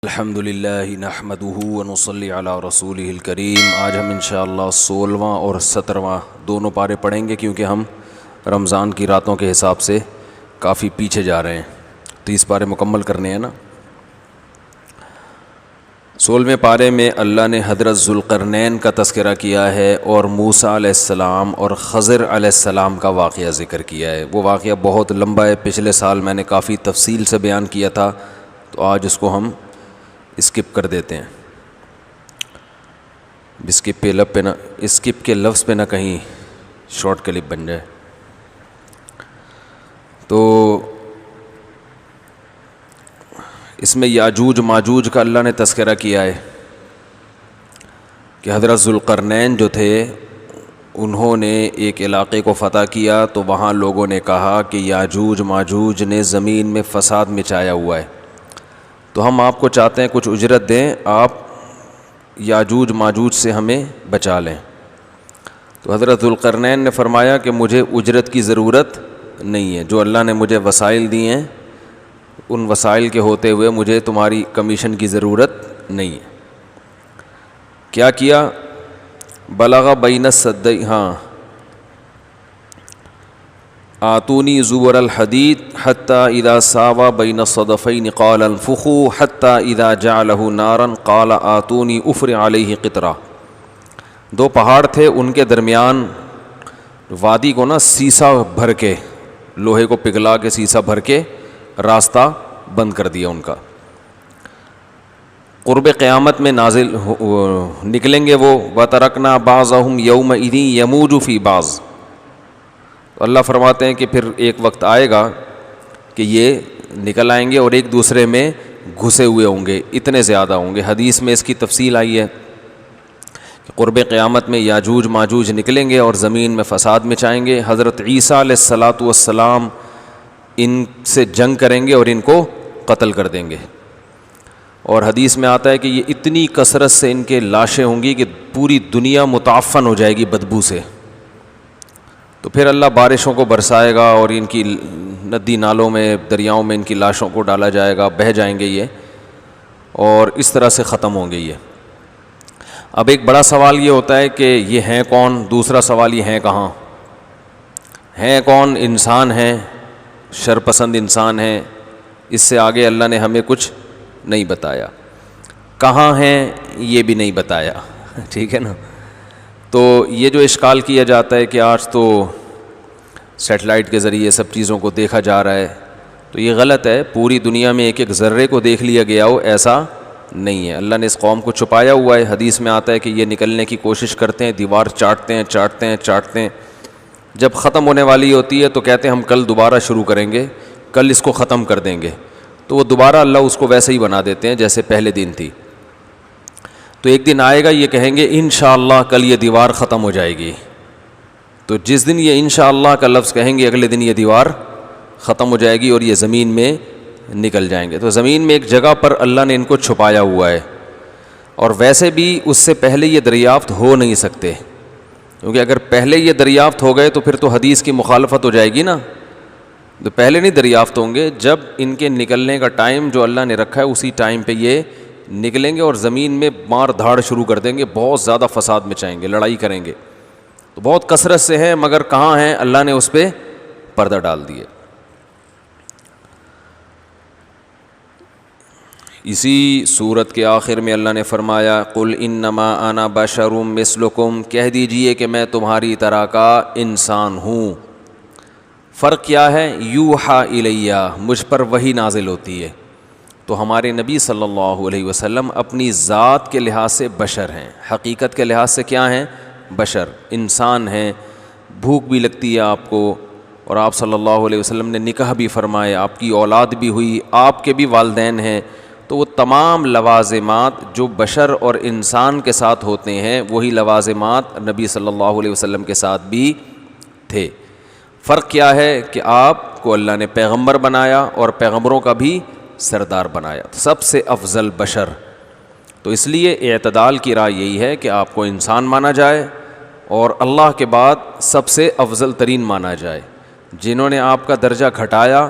الحمد للہ نحمدہ ونصلی علی رسولہ الکریم۔ آج ہم انشاءاللہ 16واں اور 17واں دونوں پارے پڑھیں گے، کیونکہ ہم رمضان کی راتوں کے حساب سے کافی پیچھے جا رہے ہیں، 30 پارے مکمل کرنے ہیں نا۔ 16ویں پارے میں اللہ نے حضرت ذوالقرنین کا تذکرہ کیا ہے اور موسیٰ علیہ السلام اور خضر علیہ السلام کا واقعہ ذکر کیا ہے۔ وہ واقعہ بہت لمبا ہے، پچھلے سال میں نے کافی تفصیل سے بیان کیا تھا، تو آج اس کو ہم اسکپ کر دیتے ہیں۔ اسکپ کے لفظ پہ نہ کہیں شارٹ کلپ بن جائے۔ تو اس میں یاجوج ماجوج کا اللہ نے تذکرہ کیا ہے کہ حضرت ذوالقرنین جو تھے انہوں نے ایک علاقے کو فتح کیا، تو وہاں لوگوں نے کہا کہ یاجوج ماجوج نے زمین میں فساد مچایا ہوا ہے، تو ہم آپ کو چاہتے ہیں کچھ اجرت دیں، آپ یاجوج ماجوج سے ہمیں بچا لیں۔ تو حضرت ذوالقرنین نے فرمایا کہ مجھے اجرت کی ضرورت نہیں ہے، جو اللہ نے مجھے وسائل دیے ہیں ان وسائل کے ہوتے ہوئے مجھے تمہاری کمیشن کی ضرورت نہیں ہے۔ کیا کیا؟ بلغ بین السدین، آتونی زبر الحدید حتی اذا ساوا بین الصدفین قال انفخوا حتی اذا جعلہ نارا قال آتونی افرغ علیہ قطرہ۔ دو پہاڑ تھے، ان کے درمیان وادی کو نا سیسا بھر کے، لوہے کو پگھلا کے سیسا بھر کے راستہ بند کر دیا ان کا۔ قرب قیامت میں نازل نکلیں گے وہ، وَتَرَكْنَا بَعْضَهُمْ يَوْمَئِذٍ يَمُوجُ فِي بَعْضٍ۔ تو اللہ فرماتے ہیں کہ پھر ایک وقت آئے گا کہ یہ نکل آئیں گے اور ایک دوسرے میں گھسے ہوئے ہوں گے، اتنے زیادہ ہوں گے۔ حدیث میں اس کی تفصیل آئی ہے کہ قرب قیامت میں یاجوج ماجوج نکلیں گے اور زمین میں فساد مچائیں گے۔ حضرت عیسیٰ علیہ السلام ان سے جنگ کریں گے اور ان کو قتل کر دیں گے، اور حدیث میں آتا ہے کہ یہ اتنی کثرت سے ان کے لاشیں ہوں گی کہ پوری دنیا متعفن ہو جائے گی بدبو سے۔ تو پھر اللہ بارشوں کو برسائے گا اور ان کی ندی نالوں میں، دریاؤں میں ان کی لاشوں کو ڈالا جائے گا، بہہ جائیں گے یہ، اور اس طرح سے ختم ہوں گے یہ۔ اب ایک بڑا سوال یہ ہوتا ہے کہ یہ ہیں کون؟ دوسرا سوال یہ ہیں کہاں؟ ہیں کون؟ انسان ہیں، شرپسند انسان ہیں، اس سے آگے اللہ نے ہمیں کچھ نہیں بتایا۔ کہاں ہیں یہ بھی نہیں بتایا، ٹھیک ہے نا۔ تو یہ جو اشکال کیا جاتا ہے کہ آج تو سیٹلائٹ کے ذریعے سب چیزوں کو دیکھا جا رہا ہے، تو یہ غلط ہے۔ پوری دنیا میں ایک ایک ذرے کو دیکھ لیا گیا ہو، ایسا نہیں ہے۔ اللہ نے اس قوم کو چھپایا ہوا ہے۔ حدیث میں آتا ہے کہ یہ نکلنے کی کوشش کرتے ہیں، دیوار چاٹتے ہیں، جب ختم ہونے والی ہوتی ہے تو کہتے ہیں ہم کل دوبارہ شروع کریں گے، کل اس کو ختم کر دیں گے، تو وہ دوبارہ اللہ اس کو ویسے ہی بنا دیتے ہیں جیسے پہلے دن تھی۔ تو ایک دن آئے گا یہ کہیں گے انشاءاللہ کل یہ دیوار ختم ہو جائے گی، تو جس دن یہ انشاءاللہ کا لفظ کہیں گے اگلے دن یہ دیوار ختم ہو جائے گی اور یہ زمین میں نکل جائیں گے۔ تو زمین میں ایک جگہ پر اللہ نے ان کو چھپایا ہوا ہے، اور ویسے بھی اس سے پہلے یہ دریافت ہو نہیں سکتے، کیونکہ اگر پہلے یہ دریافت ہو گئے تو پھر تو حدیث کی مخالفت ہو جائے گی نا۔ تو پہلے نہیں دریافت ہوں گے، جب ان کے نکلنے کا ٹائم جو اللہ نے رکھا ہے اسی ٹائم پہ یہ نکلیں گے اور زمین میں مار دھاڑ شروع کر دیں گے، بہت زیادہ فساد مچائیں گے، لڑائی کریں گے۔ تو بہت کثرت سے ہیں، مگر کہاں ہیں؟ اللہ نے اس پہ پردہ ڈال دیے۔ اسی صورت کے آخر میں اللہ نے فرمایا قل انما انا بشر مثلکم، کہہ دیجئے کہ میں تمہاری طرح کا انسان ہوں۔ فرق کیا ہے؟ یوحا الیہ، مجھ پر وحی نازل ہوتی ہے۔ تو ہمارے نبی صلی اللہ علیہ وسلم اپنی ذات کے لحاظ سے بشر ہیں، حقیقت کے لحاظ سے کیا ہیں؟ بشر، انسان ہیں۔ بھوک بھی لگتی ہے آپ کو، اور آپ صلی اللہ علیہ وسلم نے نکاح بھی فرمائے، آپ کی اولاد بھی ہوئی، آپ کے بھی والدین ہیں، تو وہ تمام لوازمات جو بشر اور انسان کے ساتھ ہوتے ہیں وہی لوازمات نبی صلی اللہ علیہ وسلم کے ساتھ بھی تھے۔ فرق کیا ہے کہ آپ کو اللہ نے پیغمبر بنایا اور پیغمبروں کا بھی سردار بنایا، سب سے افضل بشر۔ تو اس لیے اعتدال کی راہ یہی ہے کہ آپ کو انسان مانا جائے اور اللہ کے بعد سب سے افضل ترین مانا جائے۔ جنہوں نے آپ کا درجہ گھٹایا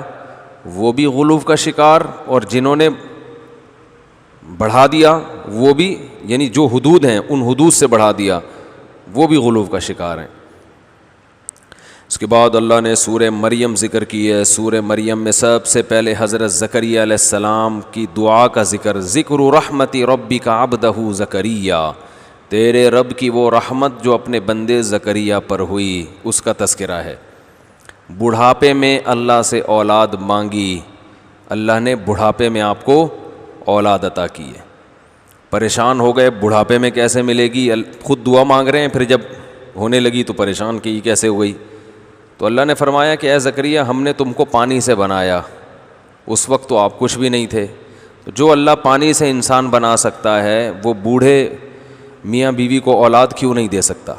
وہ بھی غلو کا شکار، اور جنہوں نے بڑھا دیا وہ بھی، یعنی جو حدود ہیں ان حدود سے بڑھا دیا، وہ بھی غلو کا شکار ہیں۔ اس کے بعد اللہ نے سورہ مریم ذکر کی ہے۔ سورہ مریم میں سب سے پہلے حضرت زکریا علیہ السلام کی دعا کا ذکر، ذکر رحمت ربک عبدہ زکریا، تیرے رب کی وہ رحمت جو اپنے بندے زکریا پر ہوئی، اس کا تذکرہ ہے۔ بڑھاپے میں اللہ سے اولاد مانگی، اللہ نے بڑھاپے میں آپ کو اولاد عطا کی ہے۔ پریشان ہو گئے بڑھاپے میں کیسے ملے گی، خود دعا مانگ رہے ہیں، پھر جب ہونے لگی تو پریشان کہ یہ کیسے ہو گئی۔ تو اللہ نے فرمایا کہ اے زکریا ہم نے تم کو پانی سے بنایا، اس وقت تو آپ کچھ بھی نہیں تھے، تو جو اللہ پانی سے انسان بنا سکتا ہے وہ بوڑھے میاں بیوی کو اولاد کیوں نہیں دے سکتا؟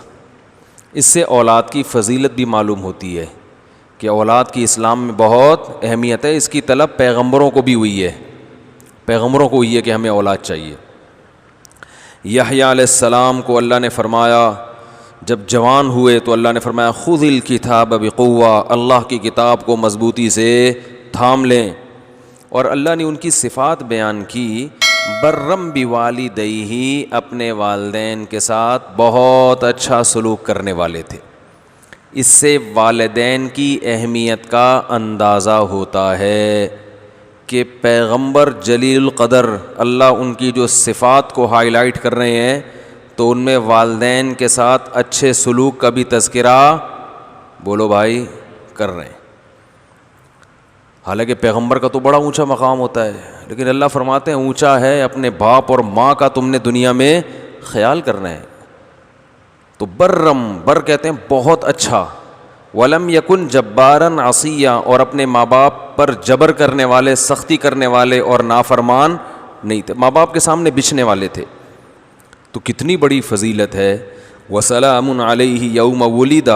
اس سے اولاد کی فضیلت بھی معلوم ہوتی ہے کہ اولاد کی اسلام میں بہت اہمیت ہے۔ اس کی طلب پیغمبروں کو بھی ہوئی ہے، پیغمبروں کو ہوئی ہے کہ ہمیں اولاد چاہیے۔ یحییٰ علیہ السلام کو اللہ نے فرمایا جب جوان ہوئے تو اللہ نے فرمایا خذ الکتاب بقوہ، اللہ کی کتاب کو مضبوطی سے تھام لیں۔ اور اللہ نے ان کی صفات بیان کی، برم بوالدیہ، اپنے والدین کے ساتھ بہت اچھا سلوک کرنے والے تھے۔ اس سے والدین کی اہمیت کا اندازہ ہوتا ہے کہ پیغمبر جلیل القدر اللہ ان کی جو صفات کو ہائی لائٹ کر رہے ہیں تو ان میں والدین کے ساتھ اچھے سلوک کا بھی تذکرہ بولو بھائی کر رہے ہیں۔ حالانکہ پیغمبر کا تو بڑا اونچا مقام ہوتا ہے، لیکن اللہ فرماتے ہیں اونچا ہے اپنے باپ اور ماں کا تم نے دنیا میں خیال کرنا ہے۔ تو برم، بر کہتے ہیں بہت اچھا، ولم یکن جبارن عصیا، اور اپنے ماں باپ پر جبر کرنے والے، سختی کرنے والے اور نافرمان نہیں تھے، ماں باپ کے سامنے بچھنے والے تھے۔ تو کتنی بڑی فضیلت ہے۔ وسلام علیہ یوم ولد،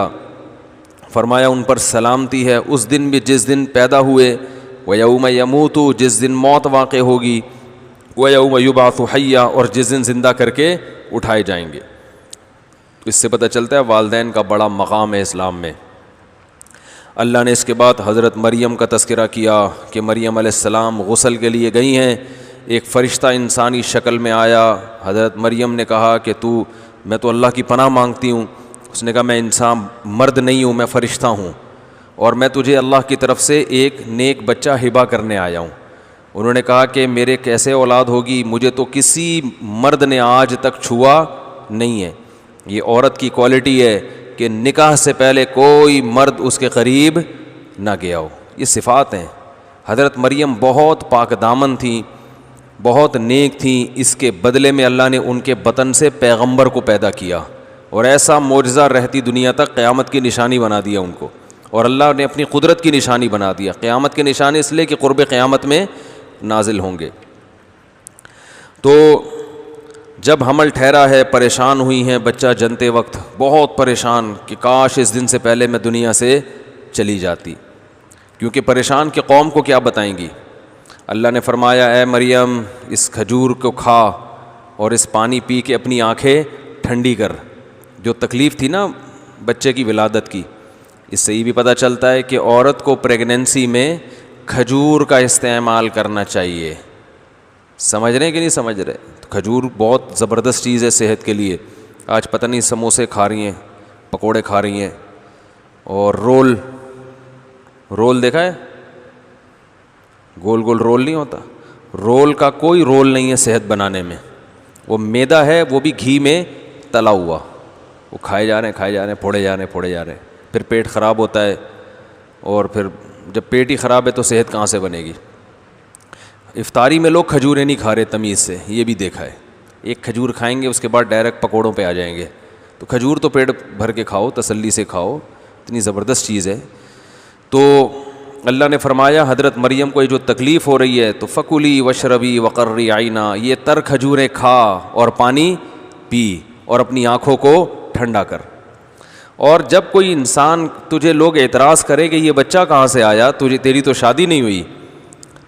فرمایا ان پر سلامتی ہے اس دن بھی جس دن پیدا ہوئے، ویوم یموت، جس دن موت واقع ہوگی، ویوم یبعث حیا، اور جس دن زندہ کر کے اٹھائے جائیں گے۔ اس سے پتہ چلتا ہے والدین کا بڑا مقام ہے اسلام میں۔ اللہ نے اس کے بعد حضرت مریم کا تذکرہ کیا کہ مریم علیہ السلام غسل کے لیے گئی ہیں، ایک فرشتہ انسانی شکل میں آیا۔ حضرت مریم نے کہا کہ میں تو اللہ کی پناہ مانگتی ہوں۔ اس نے کہا میں انسان مرد نہیں ہوں، میں فرشتہ ہوں، اور میں تجھے اللہ کی طرف سے ایک نیک بچہ ہبہ کرنے آیا ہوں۔ انہوں نے کہا کہ میرے کیسے اولاد ہوگی، مجھے تو کسی مرد نے آج تک چھوا نہیں ہے۔ یہ عورت کی کوالٹی ہے کہ نکاح سے پہلے کوئی مرد اس کے قریب نہ گیا ہو، یہ صفات ہیں۔ حضرت مریم بہت پاک دامن تھیں، بہت نیک تھیں، اس کے بدلے میں اللہ نے ان کے بطن سے پیغمبر کو پیدا کیا، اور ایسا معجزہ رہتی دنیا تک قیامت کی نشانی بنا دیا ان کو، اور اللہ نے اپنی قدرت کی نشانی بنا دیا۔ قیامت کی نشانی اس لیے کہ قرب قیامت میں نازل ہوں گے۔ تو جب حمل ٹھہرا ہے، پریشان ہوئی ہیں بچہ جنتے وقت، بہت پریشان کہ کاش اس دن سے پہلے میں دنیا سے چلی جاتی، کیونکہ پریشان کہ قوم کو کیا بتائیں گی۔ اللہ نے فرمایا اے مریم اس کھجور کو کھا اور اس پانی پی کے اپنی آنکھیں ٹھنڈی کر۔ جو تکلیف تھی نا بچے کی ولادت کی، اس سے یہ بھی پتہ چلتا ہے کہ عورت کو پریگننسی میں کھجور کا استعمال کرنا چاہیے۔ سمجھ رہے ہیں کہ نہیں سمجھ رہے؟ تو کھجور بہت زبردست چیز ہے صحت کے لیے۔ آج پتہ نہیں سموسے کھا رہی ہیں، پکوڑے کھا رہی ہیں، اور رول دیکھا ہے؟ گول گول رول نہیں ہوتا، رول کا کوئی رول نہیں ہے صحت بنانے میں۔ وہ میدا ہے، وہ بھی گھی میں تلا ہوا، وہ کھائے جا رہے ہیں، پھوڑے جا رہے ہیں، پھر پیٹ خراب ہوتا ہے، اور پھر جب پیٹ ہی خراب ہے تو صحت کہاں سے بنے گی؟ افطاری میں لوگ کھجوریں نہیں کھا رہے تمیز سے، یہ بھی دیکھا ہے۔ ایک کھجور کھائیں گے اس کے بعد ڈائریکٹ پکوڑوں پہ آ جائیں گے۔ تو کھجور تو پیٹ بھر کے کھاؤ، تسلی سے کھاؤ، اتنی زبردست چیز ہے۔ تو اللہ نے فرمایا حضرت مریم کو یہ جو تکلیف ہو رہی ہے تو فکلی وشربی وقرری عینا، یہ تر کھجوریں کھا اور پانی پی اور اپنی آنکھوں کو ٹھنڈا کر۔ اور جب کوئی انسان تجھے لوگ اعتراض کرے کہ یہ بچہ کہاں سے آیا، تیری تو شادی نہیں ہوئی،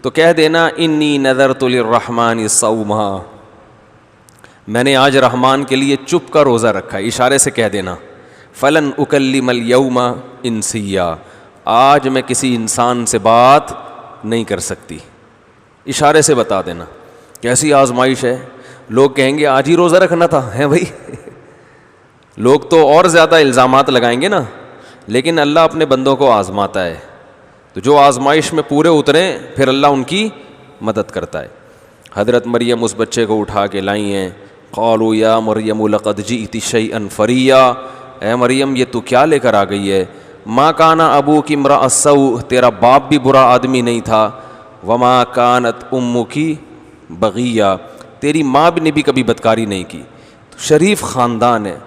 تو کہہ دینا انی نذرت للرحمن صوما، میں نے آج رحمان کے لیے چپ کا روزہ رکھا ہے، اشارے سے کہہ دینا فلن اکلم اليوم انسیا، آج میں کسی انسان سے بات نہیں کر سکتی، اشارے سے بتا دینا۔ کیسی آزمائش ہے. لوگ کہیں گے آج ہی روزہ رکھنا تھا ہے بھائی. لوگ تو اور زیادہ الزامات لگائیں گے نا, لیکن اللہ اپنے بندوں کو آزماتا ہے, تو جو آزمائش میں پورے اتریں پھر اللہ ان کی مدد کرتا ہے. حضرت مریم اس بچے کو اٹھا کے لائی ہیں. قالوا یا مریم لقد جئت شیئا فریا, اے مریم یہ تو کیا لے کر آ گئی ہے. ما کان ابوک امرأ السوء, تیرا باپ بھی برا آدمی نہیں تھا. وما کانت امک بغیہ, تیری ماں نے بھی کبھی بدکاری نہیں کی. تو شریف خاندان ہے.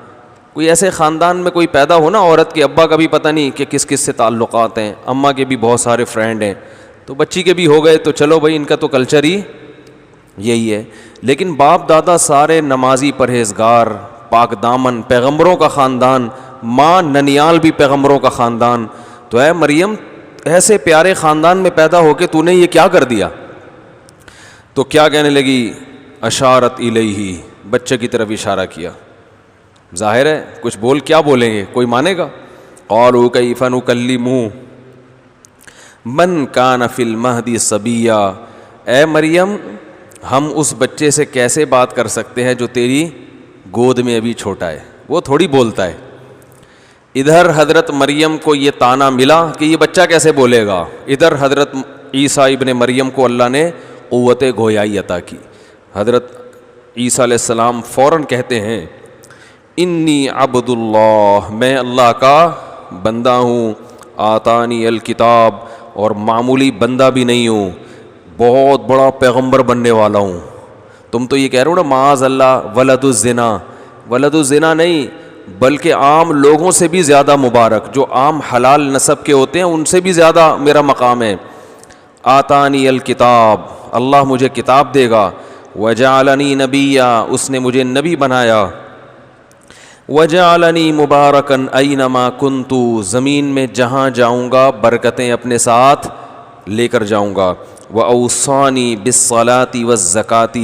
کوئی ایسے خاندان میں کوئی پیدا ہو نا, عورت کے ابا کا بھی پتہ نہیں کہ کس کس سے تعلقات ہیں, اماں کے بھی بہت سارے فرینڈ ہیں, تو بچی کے بھی ہو گئے, تو چلو بھائی ان کا تو کلچر ہی یہی ہے. لیکن باپ دادا سارے نمازی, پرہیزگار, پاک دامن, پیغمبروں کا خاندان, ماں ننیال بھی پیغمبروں کا خاندان. تو اے مریم ایسے پیارے خاندان میں پیدا ہو کے تو نے یہ کیا کر دیا. تو کیا کہنے لگی, اشارت الیہ, بچے کی طرف اشارہ کیا. ظاہر ہے کچھ کیا بولیں گے, کوئی مانے گا. قالوا کیف نکلم من کان فی المہد صبیا, اے مریم ہم اس بچے سے کیسے بات کر سکتے ہیں جو تیری گود میں ابھی چھوٹا ہے, وہ تھوڑی بولتا ہے. ادھر حضرت مریم کو یہ طعنہ ملا کہ یہ بچہ کیسے بولے گا, ادھر حضرت عیسیٰ ابن مریم کو اللہ نے قوت گویائی عطا کی. حضرت عیسیٰ علیہ السلام فوراً کہتے ہیں انی عبد اللہ, میں اللہ کا بندہ ہوں. آتانی الکتاب, اور معمولی بندہ بھی نہیں ہوں, بہت بڑا پیغمبر بننے والا ہوں. تم تو یہ کہہ رہے ہو نا معاذ اللہ ولد الزنا, ولد الزنا نہیں بلکہ عام لوگوں سے بھی زیادہ مبارک, جو عام حلال نسب کے ہوتے ہیں ان سے بھی زیادہ میرا مقام ہے. آتانی الکتاب, اللہ مجھے کتاب دے گا. وجعلنی نبیا, اس نے مجھے نبی بنایا. وجعلنی مبارکن اینما کنت, زمین میں جہاں جاؤں گا برکتیں اپنے ساتھ لے کر جاؤں گا. واوصانی بالصلاۃ والزکاۃ,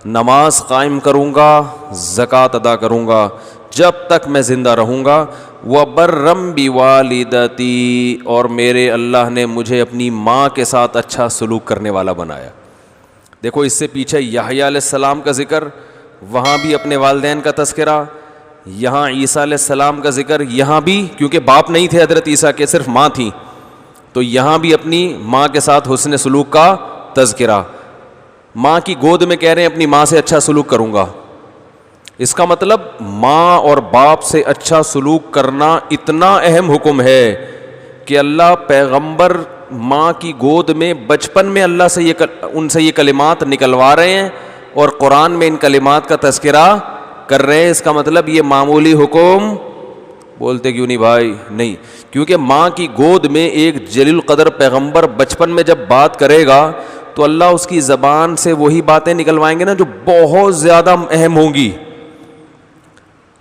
نماز قائم کروں گا, زکوٰۃ ادا کروں گا جب تک میں زندہ رہوں گا. وبرم بوالدتی, اور میرے اللہ نے مجھے اپنی ماں کے ساتھ اچھا سلوک کرنے والا بنایا. دیکھو اس سے پیچھے یحییٰ علیہ السلام کا ذکر, وہاں بھی اپنے والدین کا تذکرہ, یہاں عیسیٰ علیہ السلام کا ذکر, یہاں بھی کیونکہ باپ نہیں تھے حضرت عیسیٰ کے, صرف ماں تھیں, تو یہاں بھی اپنی ماں کے ساتھ حسن سلوک کا تذکرہ. ماں کی گود میں کہہ رہے ہیں اپنی ماں سے اچھا سلوک کروں گا. اس کا مطلب ماں اور باپ سے اچھا سلوک کرنا اتنا اہم حکم ہے کہ اللہ پیغمبر ماں کی گود میں بچپن میں اللہ سے ان سے یہ کلمات نکلوا رہے ہیں, اور قرآن میں ان کلمات کا تذکرہ کر رہے ہیں. اس کا مطلب یہ معمولی حکم, بولتے کیوں نہیں بھائی, نہیں, کیونکہ ماں کی گود میں ایک جلیل القدر پیغمبر بچپن میں جب بات کرے گا تو اللہ اس کی زبان سے وہی باتیں نکلوائیں گے نا جو بہت زیادہ اہم ہوں گی.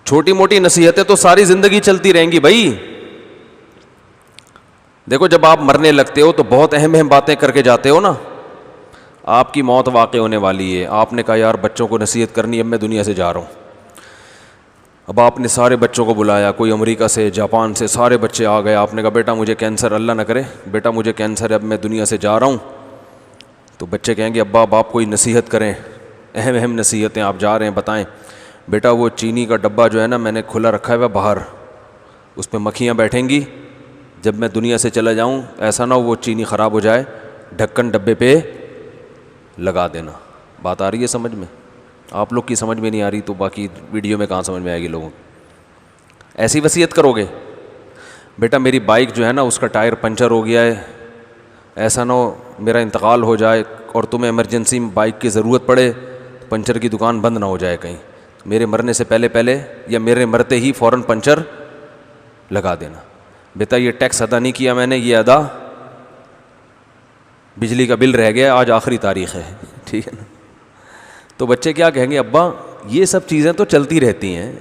چھوٹی موٹی نصیحتیں تو ساری زندگی چلتی رہیں گی بھائی. دیکھو جب آپ مرنے لگتے ہو تو بہت اہم اہم باتیں کر کے جاتے ہو نا. آپ کی موت واقع ہونے والی ہے, آپ نے کہا یار بچوں کو نصیحت کرنی, اب میں دنیا سے جا رہا ہوں. اب آپ نے سارے بچوں کو بلایا, کوئی امریکہ سے, جاپان سے, سارے بچے آ گئے. آپ نے کہا بیٹا مجھے کینسر, اللہ نہ کرے بیٹا مجھے کینسر ہے, اب میں دنیا سے جا رہا ہوں. تو بچے کہیں گے ابا اب آپ کوئی نصیحت کریں, اہم اہم نصیحتیں آپ جا رہے ہیں بتائیں. بیٹا وہ چینی کا ڈبہ جو ہے نا میں نے کھلا رکھا ہے باہر, اس پہ مکھیاں بیٹھیں گی, جب میں دنیا سے چلا جاؤں ایسا نہ ہو وہ چینی خراب ہو جائے, ڈھکن ڈبے پہ لگا دینا. بات آ رہی ہے سمجھ میں؟ آپ لوگ کی سمجھ میں نہیں آ رہی تو باقی ویڈیو میں کہاں سمجھ میں آئے گی لوگوں. ایسی وصیت کرو گے بیٹا میری بائک جو ہے نا اس کا ٹائر پنچر ہو گیا ہے, ایسا نہ ہو میرا انتقال ہو جائے اور تمہیں ایمرجنسی میں بائک کی ضرورت پڑے, پنچر کی دکان بند نہ ہو جائے کہیں, میرے مرنے سے پہلے یا میرے مرتے ہی فوراً پنچر لگا دینا. بیٹا یہ ٹیکس ادا نہیں کیا میں نے, یہ ادا, بجلی کا بل رہ گیا, آج آخری تاریخ ہے, ٹھیک ہے نا. تو بچے کیا کہیں گے ابا یہ سب چیزیں تو چلتی رہتی ہیں,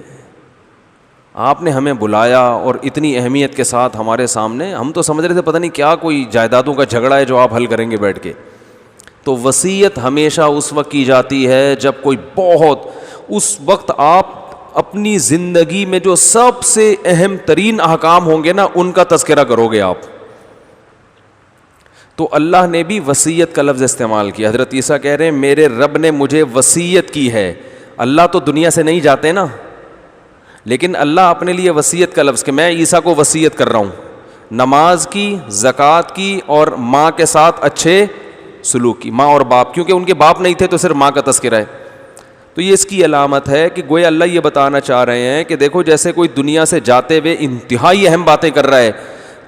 آپ نے ہمیں بلایا اور اتنی اہمیت کے ساتھ ہمارے سامنے, ہم تو سمجھ رہے تھے پتہ نہیں کیا کوئی جائیدادوں کا جھگڑا ہے جو آپ حل کریں گے بیٹھ کے. تو وصیت ہمیشہ اس وقت کی جاتی ہے جب کوئی بہت, اس وقت آپ اپنی زندگی میں جو سب سے اہم ترین احکام ہوں گے نا ان کا تذکرہ کرو گے آپ. تو اللہ نے بھی وصیت کا لفظ استعمال کیا. حضرت عیسیٰ کہہ رہے ہیں میرے رب نے مجھے وصیت کی ہے. اللہ تو دنیا سے نہیں جاتے نا, لیکن اللہ اپنے لیے وصیت کا لفظ کہ میں عیسیٰ کو وصیت کر رہا ہوں نماز کی, زکوٰۃ کی اور ماں کے ساتھ اچھے سلوک کی. ماں اور باپ, کیونکہ ان کے باپ نہیں تھے تو صرف ماں کا تذکرہ ہے. تو یہ اس کی علامت ہے کہ گویا اللہ یہ بتانا چاہ رہے ہیں کہ دیکھو جیسے کوئی دنیا سے جاتے ہوئے انتہائی اہم باتیں کر رہا ہے,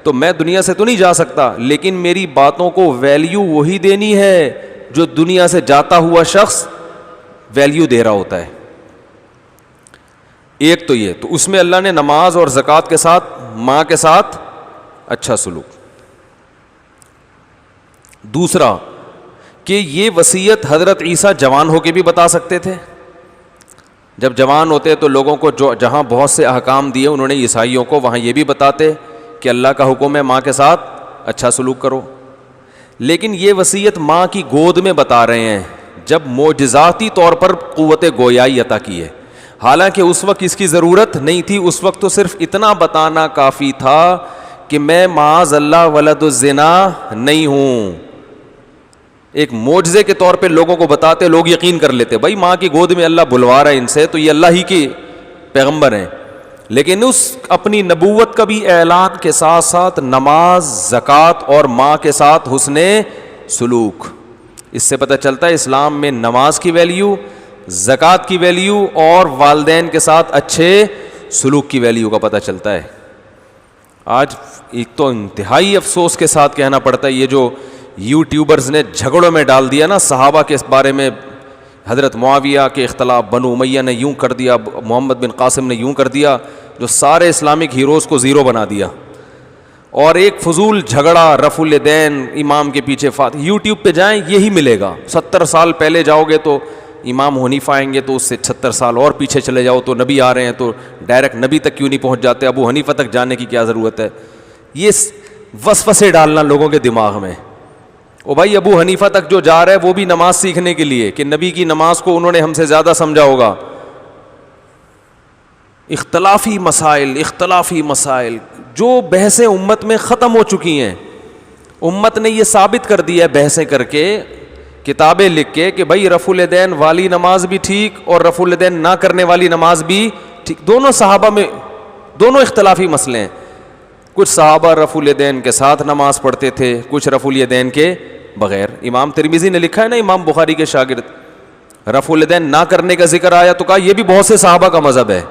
تو میں دنیا سے تو نہیں جا سکتا, لیکن میری باتوں کو ویلیو وہی دینی ہے جو دنیا سے جاتا ہوا شخص ویلیو دے رہا ہوتا ہے. ایک تو یہ, تو اس میں اللہ نے نماز اور زکوٰۃ کے ساتھ ماں کے ساتھ اچھا سلوک. دوسرا کہ یہ وصیت حضرت عیسیٰ جوان ہو کے بھی بتا سکتے تھے. جب جوان ہوتے تو لوگوں کو جو جہاں بہت سے احکام دیے انہوں نے عیسائیوں کو, وہاں یہ بھی بتاتے کہ اللہ کا حکم ہے ماں کے ساتھ اچھا سلوک کرو. لیکن یہ وصیت ماں کی گود میں بتا رہے ہیں جب معجزاتی طور پر قوت گویائی عطا کی ہے. حالانکہ اس وقت اس کی ضرورت نہیں تھی, اس وقت تو صرف اتنا بتانا کافی تھا کہ میں معاذ اللہ ولد الزنا نہیں ہوں. ایک معجزے کے طور پہ لوگوں کو بتاتے, لوگ یقین کر لیتے بھائی ماں کی گود میں اللہ بلوا رہا ہے ان سے, تو یہ اللہ ہی کے پیغمبر ہیں. لیکن اس اپنی نبوت کا بھی اعلان کے ساتھ ساتھ نماز, زکوٰۃ اور ماں کے ساتھ حسن سلوک. اس سے پتہ چلتا ہے اسلام میں نماز کی ویلیو, زکوٰۃ کی ویلیو اور والدین کے ساتھ اچھے سلوک کی ویلیو کا پتہ چلتا ہے. آج ایک تو انتہائی افسوس کے ساتھ کہنا پڑتا ہے یہ جو یوٹیوبرز نے جھگڑوں میں ڈال دیا نا صحابہ کے بارے میں, حضرت معاویہ کے اختلاف, بنو امیہ نے یوں کر دیا, محمد بن قاسم نے یوں کر دیا, جو سارے اسلامک ہیروز کو زیرو بنا دیا. اور ایک فضول جھگڑا رفع الیدین امام کے پیچھے فاتح. یوٹیوب پہ جائیں یہی ملے گا. 70 سال پہلے جاؤ گے تو امام حنیفہ آئیں گے, تو اس سے 76 سال اور پیچھے چلے جاؤ تو نبی آ رہے ہیں, تو ڈائریکٹ نبی تک کیوں نہیں پہنچ جاتے, ابو حنیفہ تک جانے کی کیا ضرورت ہے. یہ وسوسے ڈالنا لوگوں کے دماغ میں. او بھائی ابو حنیفہ تک جو جا رہا ہے وہ بھی نماز سیکھنے کے لیے کہ نبی کی نماز کو انہوں نے ہم سے زیادہ سمجھا ہوگا. اختلافی مسائل جو بحثیں امت میں ختم ہو چکی ہیں. امت نے یہ ثابت کر دیا ہے بحثیں کر کے, کتابیں لکھ کے کہ بھائی رفع الیدین والی نماز بھی ٹھیک اور رفع الیدین نہ کرنے والی نماز بھی ٹھیک. دونوں صحابہ میں دونوں اختلافی مسئلے ہیں. کچھ صحابہ رفع الیدین کے ساتھ نماز پڑھتے تھے, کچھ رفع الیدین کے بغیر. امام ترمذی نے لکھا ہے نا, امام بخاری کے شاگرد, رفع الیدین نہ کرنے کا ذکر آیا تو کہا یہ بھی بہت سے صحابہ کا مذہب ہے.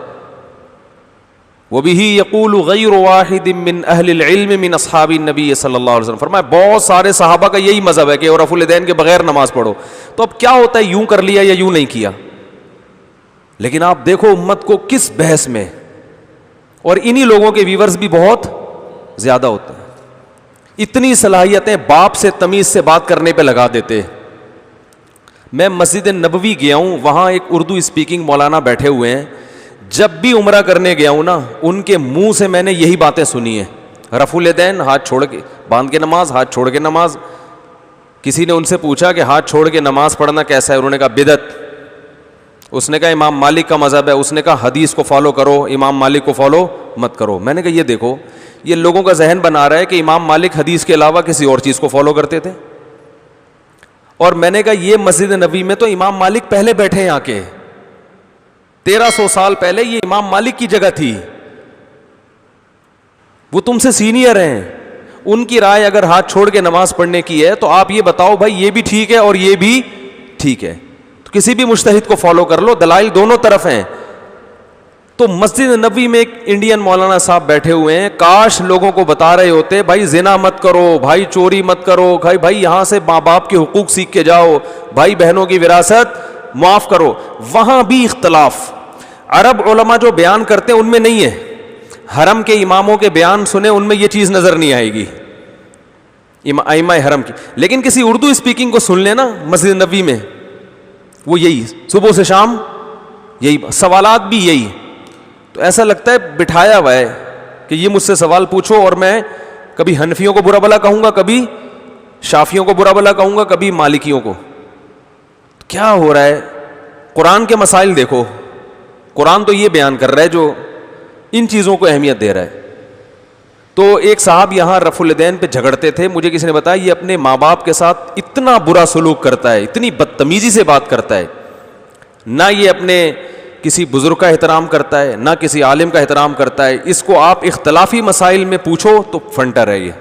وَبِهِ يَقُولُ غَيْرُ وَاحِدٍ مِّنْ أَهْلِ الْعِلْمِ مِنْ أَصْحَابِ النَّبِيِّ صلی اللہ علیہ وسلم. فرمایا بہت سارے صحابہ کا یہی مذہب ہے کہ رفع الیدین کے بغیر نماز پڑھو. تو اب کیا ہوتا ہے, یوں کر لیا یا یوں نہیں کیا. لیکن آپ دیکھو امت کو کس بحث میں, اور انہی لوگوں کے ویورز بھی بہت زیادہ ہوتے ہیں. اتنی صلاحیتیں باپ سے تمیز سے بات کرنے پہ لگا دیتے. میں مسجد نبوی گیا ہوں, وہاں ایک اردو اسپیکنگ مولانا بیٹھے ہوئے ہیں. جب بھی عمرہ کرنے گیا ہوں نا, ان کے منہ سے میں نے یہی باتیں سنی ہیں. رفع الیدین ہاتھ چھوڑ کے باندھ کے نماز, ہاتھ چھوڑ کے نماز. کسی نے ان سے پوچھا کہ ہاتھ چھوڑ کے نماز پڑھنا کیسا ہے, انہوں نے کہا بدعت. اس نے کہا امام مالک کا مذہب ہے. اس نے کہا حدیث کو فالو کرو, امام مالک کو فالو مت کرو. میں نے کہا یہ دیکھو, یہ لوگوں کا ذہن بنا رہا ہے کہ امام مالک حدیث کے علاوہ کسی اور چیز کو فالو کرتے تھے. اور میں نے کہا یہ مسجد نبوی میں تو امام مالک پہلے بیٹھے ہیں آ کے, 1300 سال پہلے یہ امام مالک کی جگہ تھی. وہ تم سے سینئر ہیں, ان کی رائے اگر ہاتھ چھوڑ کے نماز پڑھنے کی ہے تو آپ یہ بتاؤ بھائی یہ بھی ٹھیک ہے اور یہ بھی ٹھیک ہے, تو کسی بھی مجتہد کو فالو کر لو, دلائل دونوں طرف ہیں. تو مسجد نبوی میں ایک انڈین مولانا صاحب بیٹھے ہوئے ہیں, کاش لوگوں کو بتا رہے ہوتے بھائی زنا مت کرو, بھائی چوری مت کرو, بھائی یہاں سے ماں باپ کے حقوق سیکھ کے جاؤ, بھائی بہنوں کی وراثت معاف کرو. وہاں بھی اختلاف. عرب علماء جو بیان کرتے ہیں ان میں نہیں ہے. حرم کے اماموں کے بیان سنے, ان میں یہ چیز نظر نہیں آئے گی ائمہ حرم کی. لیکن کسی اردو اسپیکنگ کو سن لینا مسجد نبوی میں, وہ یہی صبح سے شام یہی سوالات بھی یہی. تو ایسا لگتا ہے بٹھایا ہوا ہے کہ یہ مجھ سے سوال پوچھو اور میں کبھی حنفیوں کو برا بھلا کہوں گا, کبھی شافیوں کو برا بھلا کہوں گا, کبھی مالکیوں کو. کیا ہو رہا ہے؟ قرآن کے مسائل دیکھو, قرآن تو یہ بیان کر رہا ہے جو ان چیزوں کو اہمیت دے رہا ہے. تو ایک صاحب یہاں رفع الیدین پہ جھگڑتے تھے, مجھے کسی نے بتایا یہ اپنے ماں باپ کے ساتھ اتنا برا سلوک کرتا ہے, اتنی بدتمیزی سے بات کرتا ہے, نہ یہ اپنے کسی بزرگ کا احترام کرتا ہے, نہ کسی عالم کا احترام کرتا ہے. اس کو آپ اختلافی مسائل میں پوچھو تو فنٹر ہے یہ.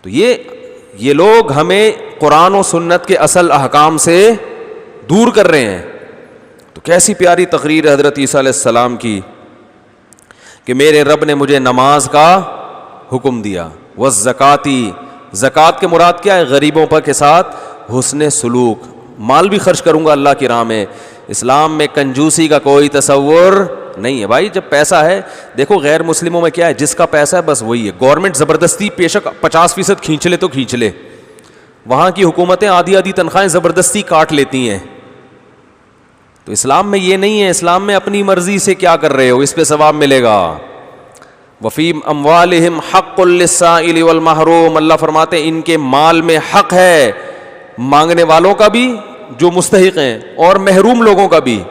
تو یہ لوگ ہمیں قرآن و سنت کے اصل احکام سے دور کر رہے ہیں. تو کیسی پیاری تقریر حضرت عیسیٰ علیہ السلام کی کہ میرے رب نے مجھے نماز کا حکم دیا, والزکاتی, زکوٰۃ کے مراد کیا ہے؟ غریبوں پر کے ساتھ حسن سلوک, مال بھی خرچ کروں گا اللہ کی راہ میں. اسلام میں کنجوسی کا کوئی تصور نہیں ہے بھائی. جب پیسہ ہے, دیکھو غیر مسلموں میں کیا ہے, جس کا پیسہ ہے بس وہی ہے. گورنمنٹ زبردستی بیشک 50% کھینچ لے تو کھینچ لے, وہاں کی حکومتیں آدھی آدھی تنخواہیں زبردستی کاٹ لیتی ہیں. تو اسلام میں یہ نہیں ہے. اسلام میں اپنی مرضی سے کیا کر رہے ہو اس پہ ثواب ملے گا. وفی اموالہم حق للسائل والمحروم, اللہ فرماتے ہیں ان کے مال میں حق ہے, مانگنے والوں کا بھی جو مستحق ہیں اور محروم لوگوں کا بھی.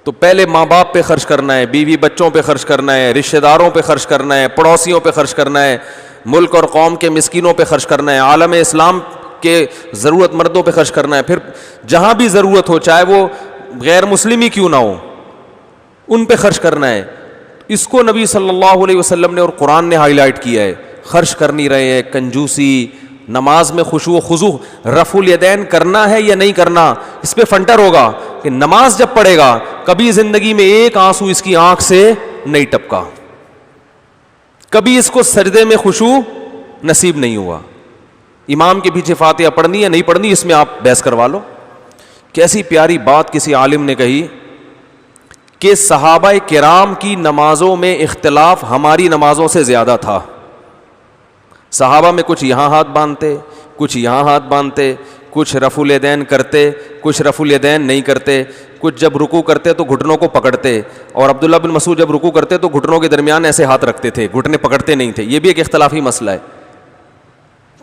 تو پہلے ماں باپ پہ خرچ کرنا ہے, بیوی بچوں پہ خرچ کرنا ہے, رشتہ داروں پہ خرچ کرنا ہے, پڑوسیوں پہ خرچ کرنا ہے, ملک اور قوم کے مسکینوں پہ خرچ کرنا ہے, عالم اسلام کے ضرورت مندوں پہ خرچ کرنا ہے. پھر جہاں بھی ضرورت ہو, چاہے وہ غیر مسلم ہی کیوں نہ ہو, ان پہ خرچ کرنا ہے. اس کو نبی صلی اللہ علیہ وسلم نے اور قرآن نے ہائی لائٹ کیا ہے. خرچ کر نہیں رہے ہیں, کنجوسی, نماز میں خشوع و خضوع, رفع الیدین کرنا ہے یا نہیں کرنا, اس پہ فنٹر ہوگا کہ نماز جب پڑھے گا کبھی زندگی میں ایک آنسو اس کی آنکھ سے نہیں ٹپکا, کبھی اس کو سجدے میں خشوع نصیب نہیں ہوا. امام کے پیچھے فاتحہ پڑھنی یا نہیں پڑھنی اس میں آپ بحث کروا لو. کیسی پیاری بات کسی عالم نے کہی کہ صحابہ کرام کی نمازوں میں اختلاف ہماری نمازوں سے زیادہ تھا. صحابہ میں کچھ یہاں ہاتھ باندھتے, کچھ یہاں ہاتھ باندھتے, کچھ رفع الیدین کرتے, کچھ رفع الیدین نہیں کرتے, کچھ جب رکوع کرتے تو گھٹنوں کو پکڑتے, اور عبداللہ بن مسعود جب رکوع کرتے تو گھٹنوں کے درمیان ایسے ہاتھ رکھتے تھے, گھٹنے پکڑتے نہیں تھے. یہ بھی ایک اختلافی مسئلہ ہے.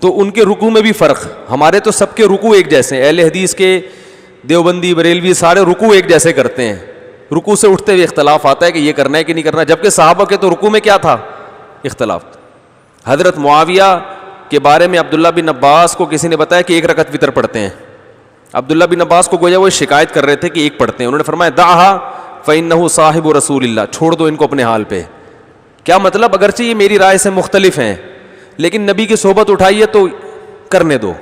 تو ان کے رکوع میں بھی فرق. ہمارے تو سب کے رکوع ایک جیسے ہیں, اہل حدیث کے دیوبندی بریلوی سارے رکوع ایک جیسے کرتے ہیں. رکوع سے اٹھتے ہوئے اختلاف آتا ہے کہ یہ کرنا ہے کہ نہیں کرنا, جبکہ صحابہ کے تو رکوع میں کیا تھا؟ اختلاف. حضرت معاویہ کے بارے میں عبداللہ بن عباس کو کسی نے بتایا کہ 1 رکعت وتر پڑھتے ہیں. عبداللہ بن عباس کو گویا وہ شکایت کر رہے تھے کہ 1 پڑھتے ہیں. انہوں نے فرمایا دعھا فإنہ صاحب رسول اللہ, چھوڑ دو ان کو اپنے حال پہ. کیا مطلب؟ اگرچہ یہ میری رائے سے مختلف ہیں لیکن نبی کی صحبت اٹھائی ہے تو کرنے دو.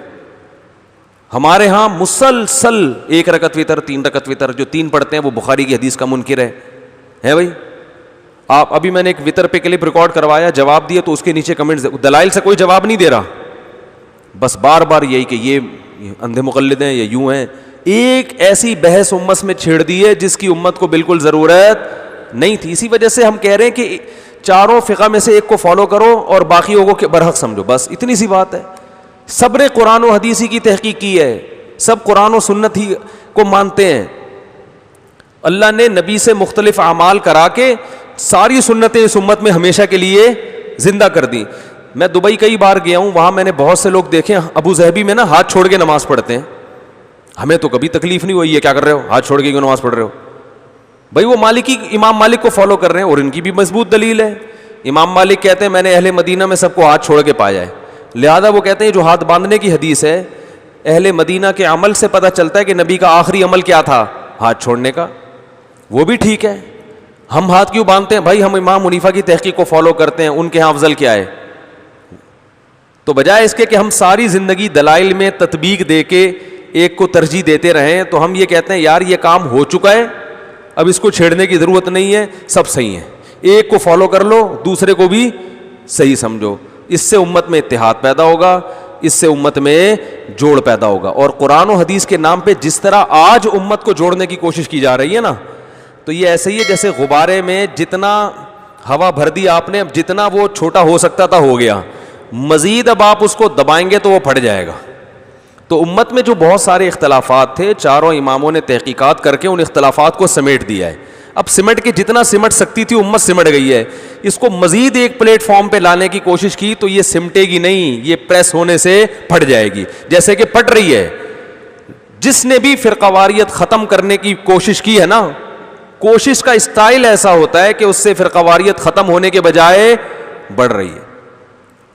ہمارے ہاں مسلسل 1 رکعت وتر, 3 رکعت وتر, جو 3 پڑھتے ہیں وہ بخاری کی حدیث کا منکر ہے بھائی. آپ ابھی میں نے ایک وتر پہ کلپ ریکارڈ کروایا, جواب دیے تو اس کے نیچے کمنٹس, دلائل سے کوئی جواب نہیں دے رہا, بس بار بار یہی کہ یہ اندھے مقلد ہیں یا یوں ہیں. ایک ایسی بحث امت میں چھیڑ دی ہے جس کی امت کو بالکل ضرورت نہیں تھی. اسی وجہ سے ہم کہہ رہے ہیں کہ چاروں فقہ میں سے ایک کو فالو کرو اور باقیوں کو برحق سمجھو, بس اتنی سی بات ہے. سب نے قرآن و حدیث ہی کی تحقیق کی ہے, سب قرآن و سنت ہی کو مانتے ہیں. اللہ نے نبی سے مختلف اعمال کرا کے ساری سنتیں اس امت میں ہمیشہ کے لیے زندہ کر دی. میں دبئی کئی بار گیا ہوں, وہاں میں نے بہت سے لوگ دیکھے ابو ظہبی میں نا ہاتھ چھوڑ کے نماز پڑھتے ہیں. ہمیں تو کبھی تکلیف نہیں ہوئی ہے, کیا کر رہے ہو, ہاتھ چھوڑ کے کیوں نماز پڑھ رہے ہو بھائی. وہ مالکی امام مالک کو فالو کر رہے ہیں اور ان کی بھی مضبوط دلیل ہے. امام مالک کہتے ہیں میں نے اہل مدینہ میں سب کو ہاتھ چھوڑ کے پایا ہے, لہذا وہ کہتے ہیں جو ہاتھ باندھنے کی حدیث ہے اہل مدینہ کے عمل سے پتہ چلتا ہے کہ نبی کا آخری عمل کیا تھا, ہاتھ چھوڑنے کا. وہ بھی ٹھیک ہے. ہم ہاتھ کیوں باندھتے ہیں بھائی؟ ہم امام حنیفہ کی تحقیق کو فالو کرتے ہیں, ان کے ہاں افضل کیا ہے. تو بجائے اس کے کہ ہم ساری زندگی دلائل میں تطبیق دے کے ایک کو ترجیح دیتے رہیں, تو ہم یہ کہتے ہیں یار یہ کام ہو چکا ہے, اب اس کو چھیڑنے کی ضرورت نہیں ہے, سب صحیح ہیں, ایک کو فالو کر لو, دوسرے کو بھی صحیح سمجھو. اس سے امت میں اتحاد پیدا ہوگا, اس سے امت میں جوڑ پیدا ہوگا. اور قرآن و حدیث کے نام پہ جس طرح آج امت کو جوڑنے کی کوشش کی جا رہی ہے نا, تو یہ ایسے ہی ہے جیسے غبارے میں جتنا ہوا بھر دی آپ نے, اب جتنا وہ چھوٹا ہو سکتا تھا ہو گیا, مزید اب آپ اس کو دبائیں گے تو وہ پھٹ جائے گا. تو امت میں جو بہت سارے اختلافات تھے, چاروں اماموں نے تحقیقات کر کے ان اختلافات کو سمیٹ دیا ہے. اب سمٹ کے جتنا سمٹ سکتی تھی امت سمٹ گئی ہے. اس کو مزید ایک پلیٹ فارم پہ لانے کی کوشش کی تو یہ سمٹے گی نہیں, یہ پریس ہونے سے پھٹ جائے گی, جیسے کہ پھٹ رہی ہے. جس نے بھی فرقہ واریت ختم کرنے کی کوشش کی ہے نا, کوشش کا اسٹائل ایسا ہوتا ہے کہ اس سے فرقہ واریت ختم ہونے کے بجائے بڑھ رہی ہے.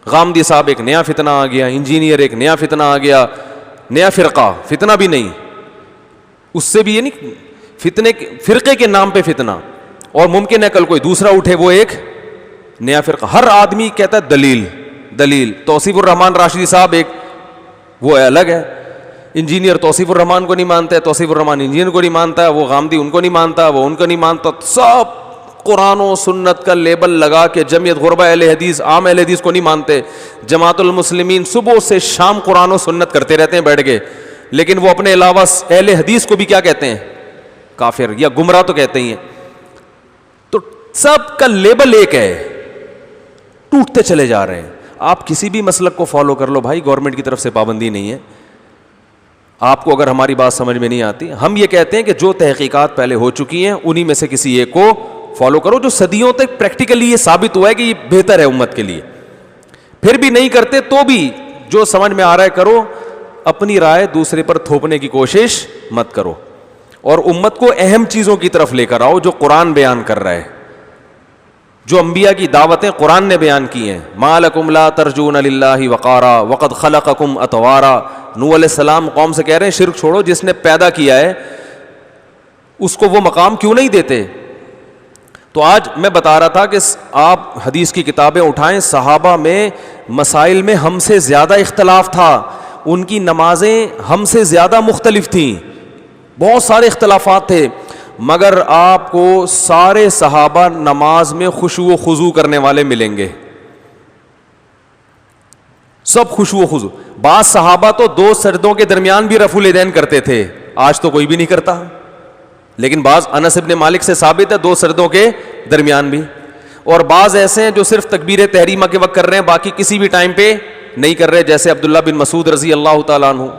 غامدی صاحب ایک نیا فتنہ آ گیا, انجینئر ایک نیا فتنہ آ گیا, نیا فرقہ, فتنہ بھی نہیں, اس سے بھی یہ نہیں, فرقے کے نام پہ فتنہ, اور ممکن ہے کل کوئی دوسرا اٹھے وہ ایک نیا فرقہ. ہر آدمی کہتا ہے دلیل. توصیف الرحمان راشدی صاحب ایک وہ الگ ہے, انجینئر توصیف الرحمان کو نہیں مانتا ہے, توصیف الرحمان انجینئر کو نہیں مانتا ہے, وہ غامدی ان کو نہیں مانتا, وہ ان کو نہیں مانتا, سب قرآن و سنت کا لیبل لگا کے جمعیت غربہ اہل حدیث, عام اہل حدیث کو نہیں مانتے. جماعت المسلمین صبح سے شام قرآن و سنت کرتے رہتے ہیں بیٹھ کے, لیکن وہ اپنے علاوہ اہل حدیث کو بھی کیا کہتے ہیں؟ کافر یا گمراہ تو کہتے ہی ہیں. تو سب کا لیبل ایک ہے, ٹوٹتے چلے جا رہے ہیں. آپ کسی بھی مسلک کو فالو کر لو بھائی, گورنمنٹ کی طرف سے پابندی نہیں ہے. آپ کو اگر ہماری بات سمجھ میں نہیں آتی, ہم یہ کہتے ہیں کہ جو تحقیقات پہلے ہو چکی ہیں انہی میں سے کسی ایک کو فالو کرو, جو صدیوں تک پریکٹیکلی یہ ثابت ہوا ہے کہ یہ بہتر ہے امت کے لیے. پھر بھی نہیں کرتے تو بھی جو سمجھ میں آ رہا ہے کرو, اپنی رائے دوسرے پر تھوپنے کی کوشش مت کرو, اور امت کو اہم چیزوں کی طرف لے کر آؤ جو قرآن بیان کر رہا ہے, جو انبیاء کی دعوتیں قرآن نے بیان کی ہیں. ما لکم لا ترجون للہ وقارا وقد خلقکم اطوارا. نوح علیہ السلام قوم سے کہہ رہے ہیں شرک چھوڑو, جس نے پیدا کیا ہے اس کو وہ مقام کیوں نہیں دیتے. تو آج میں بتا رہا تھا کہ آپ حدیث کی کتابیں اٹھائیں, صحابہ میں مسائل میں ہم سے زیادہ اختلاف تھا, ان کی نمازیں ہم سے زیادہ مختلف تھیں, بہت سارے اختلافات تھے, مگر آپ کو سارے صحابہ نماز میں خشوع و خضوع کرنے والے ملیں گے, سب خشوع و خضوع. بعض صحابہ تو 2 سجدوں کے درمیان بھی رفع الیدین کرتے تھے, آج تو کوئی بھی نہیں کرتا, لیکن بعض انس ابن مالک سے ثابت ہے 2 سجدوں کے درمیان بھی, اور بعض ایسے ہیں جو صرف تکبیر تحریمہ کے وقت کر رہے ہیں, باقی کسی بھی ٹائم پہ نہیں کر رہے, جیسے عبداللہ بن مسعود رضی اللہ تعالیٰ عنہ.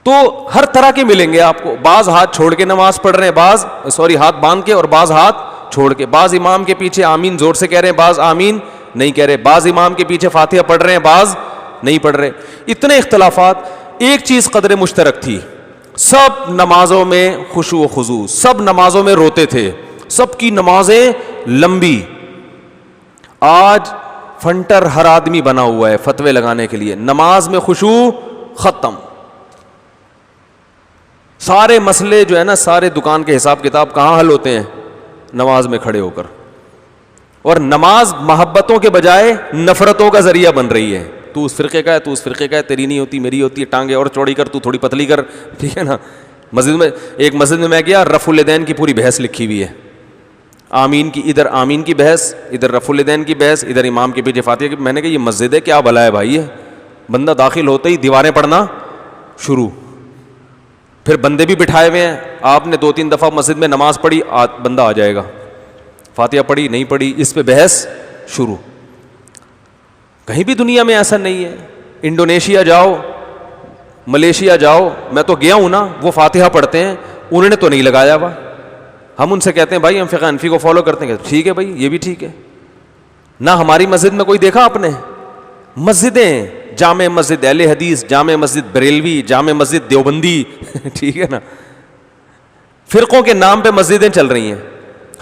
تو ہر طرح کے ملیں گے آپ کو, بعض ہاتھ چھوڑ کے نماز پڑھ رہے ہیں, ہاتھ باندھ کے, اور بعض ہاتھ چھوڑ کے, بعض امام کے پیچھے آمین زور سے کہہ رہے ہیں, بعض آمین نہیں کہہ رہے, بعض امام کے پیچھے فاتحہ پڑھ رہے ہیں, بعض نہیں پڑھ رہے. اتنے اختلافات, ایک چیز قدر مشترک تھی, سب نمازوں میں خشوع و خضوع, سب نمازوں میں روتے تھے, سب کی نمازیں لمبی. آج فنٹر ہر آدمی بنا ہوا ہے فتوے لگانے کے لیے, نماز میں خشوع ختم, سارے مسئلے جو ہے نا, سارے دکان کے حساب کتاب کہاں حل ہوتے ہیں؟ نماز میں کھڑے ہو کر. اور نماز محبتوں کے بجائے نفرتوں کا ذریعہ بن رہی ہے. تو اس فرقے کا ہے, تو اس فرقے کا ہے, تیری نہیں ہوتی میری ہوتی ہے, ٹانگیں اور چوڑی کر, تو تھوڑی پتلی کر, ٹھیک ہے نا. ایک مسجد میں میں گیا, رفع الیدین کی پوری بحث لکھی ہوئی ہے, آمین کی, ادھر آمین کی بحث, ادھر رفع الیدین کی بحث, ادھر امام کے پیچھے فاتحہ کی. میں نے کہا یہ مسجد ہے کیا بھلا ہے بھائی, ہے بندہ داخل ہوتے ہی دیواریں پڑھنا شروع, پھر بندے بھی بٹھائے ہوئے ہیں. آپ نے 2-3 دفعہ مسجد میں نماز پڑھی, بندہ آ جائے گا, فاتحہ پڑھی نہیں پڑھی, اس پہ بحث شروع. کہیں بھی دنیا میں ایسا نہیں ہے. انڈونیشیا جاؤ, ملیشیا جاؤ, میں تو گیا ہوں نا, وہ فاتحہ پڑھتے ہیں, انہوں نے تو نہیں لگایا ہوا. ہم ان سے کہتے ہیں بھائی ہم فقہ حنفی کو فالو کرتے ہیں, ٹھیک ہے بھائی یہ بھی ٹھیک ہے. نہ ہماری مسجد میں کوئی دیکھا آپ نے, مسجدیں, جامع مسجد اہل حدیث, جامع مسجد بریلوی, جامع مسجد دیوبندی, ٹھیک ہے نا, فرقوں کے نام پہ مسجدیں چل رہی ہیں.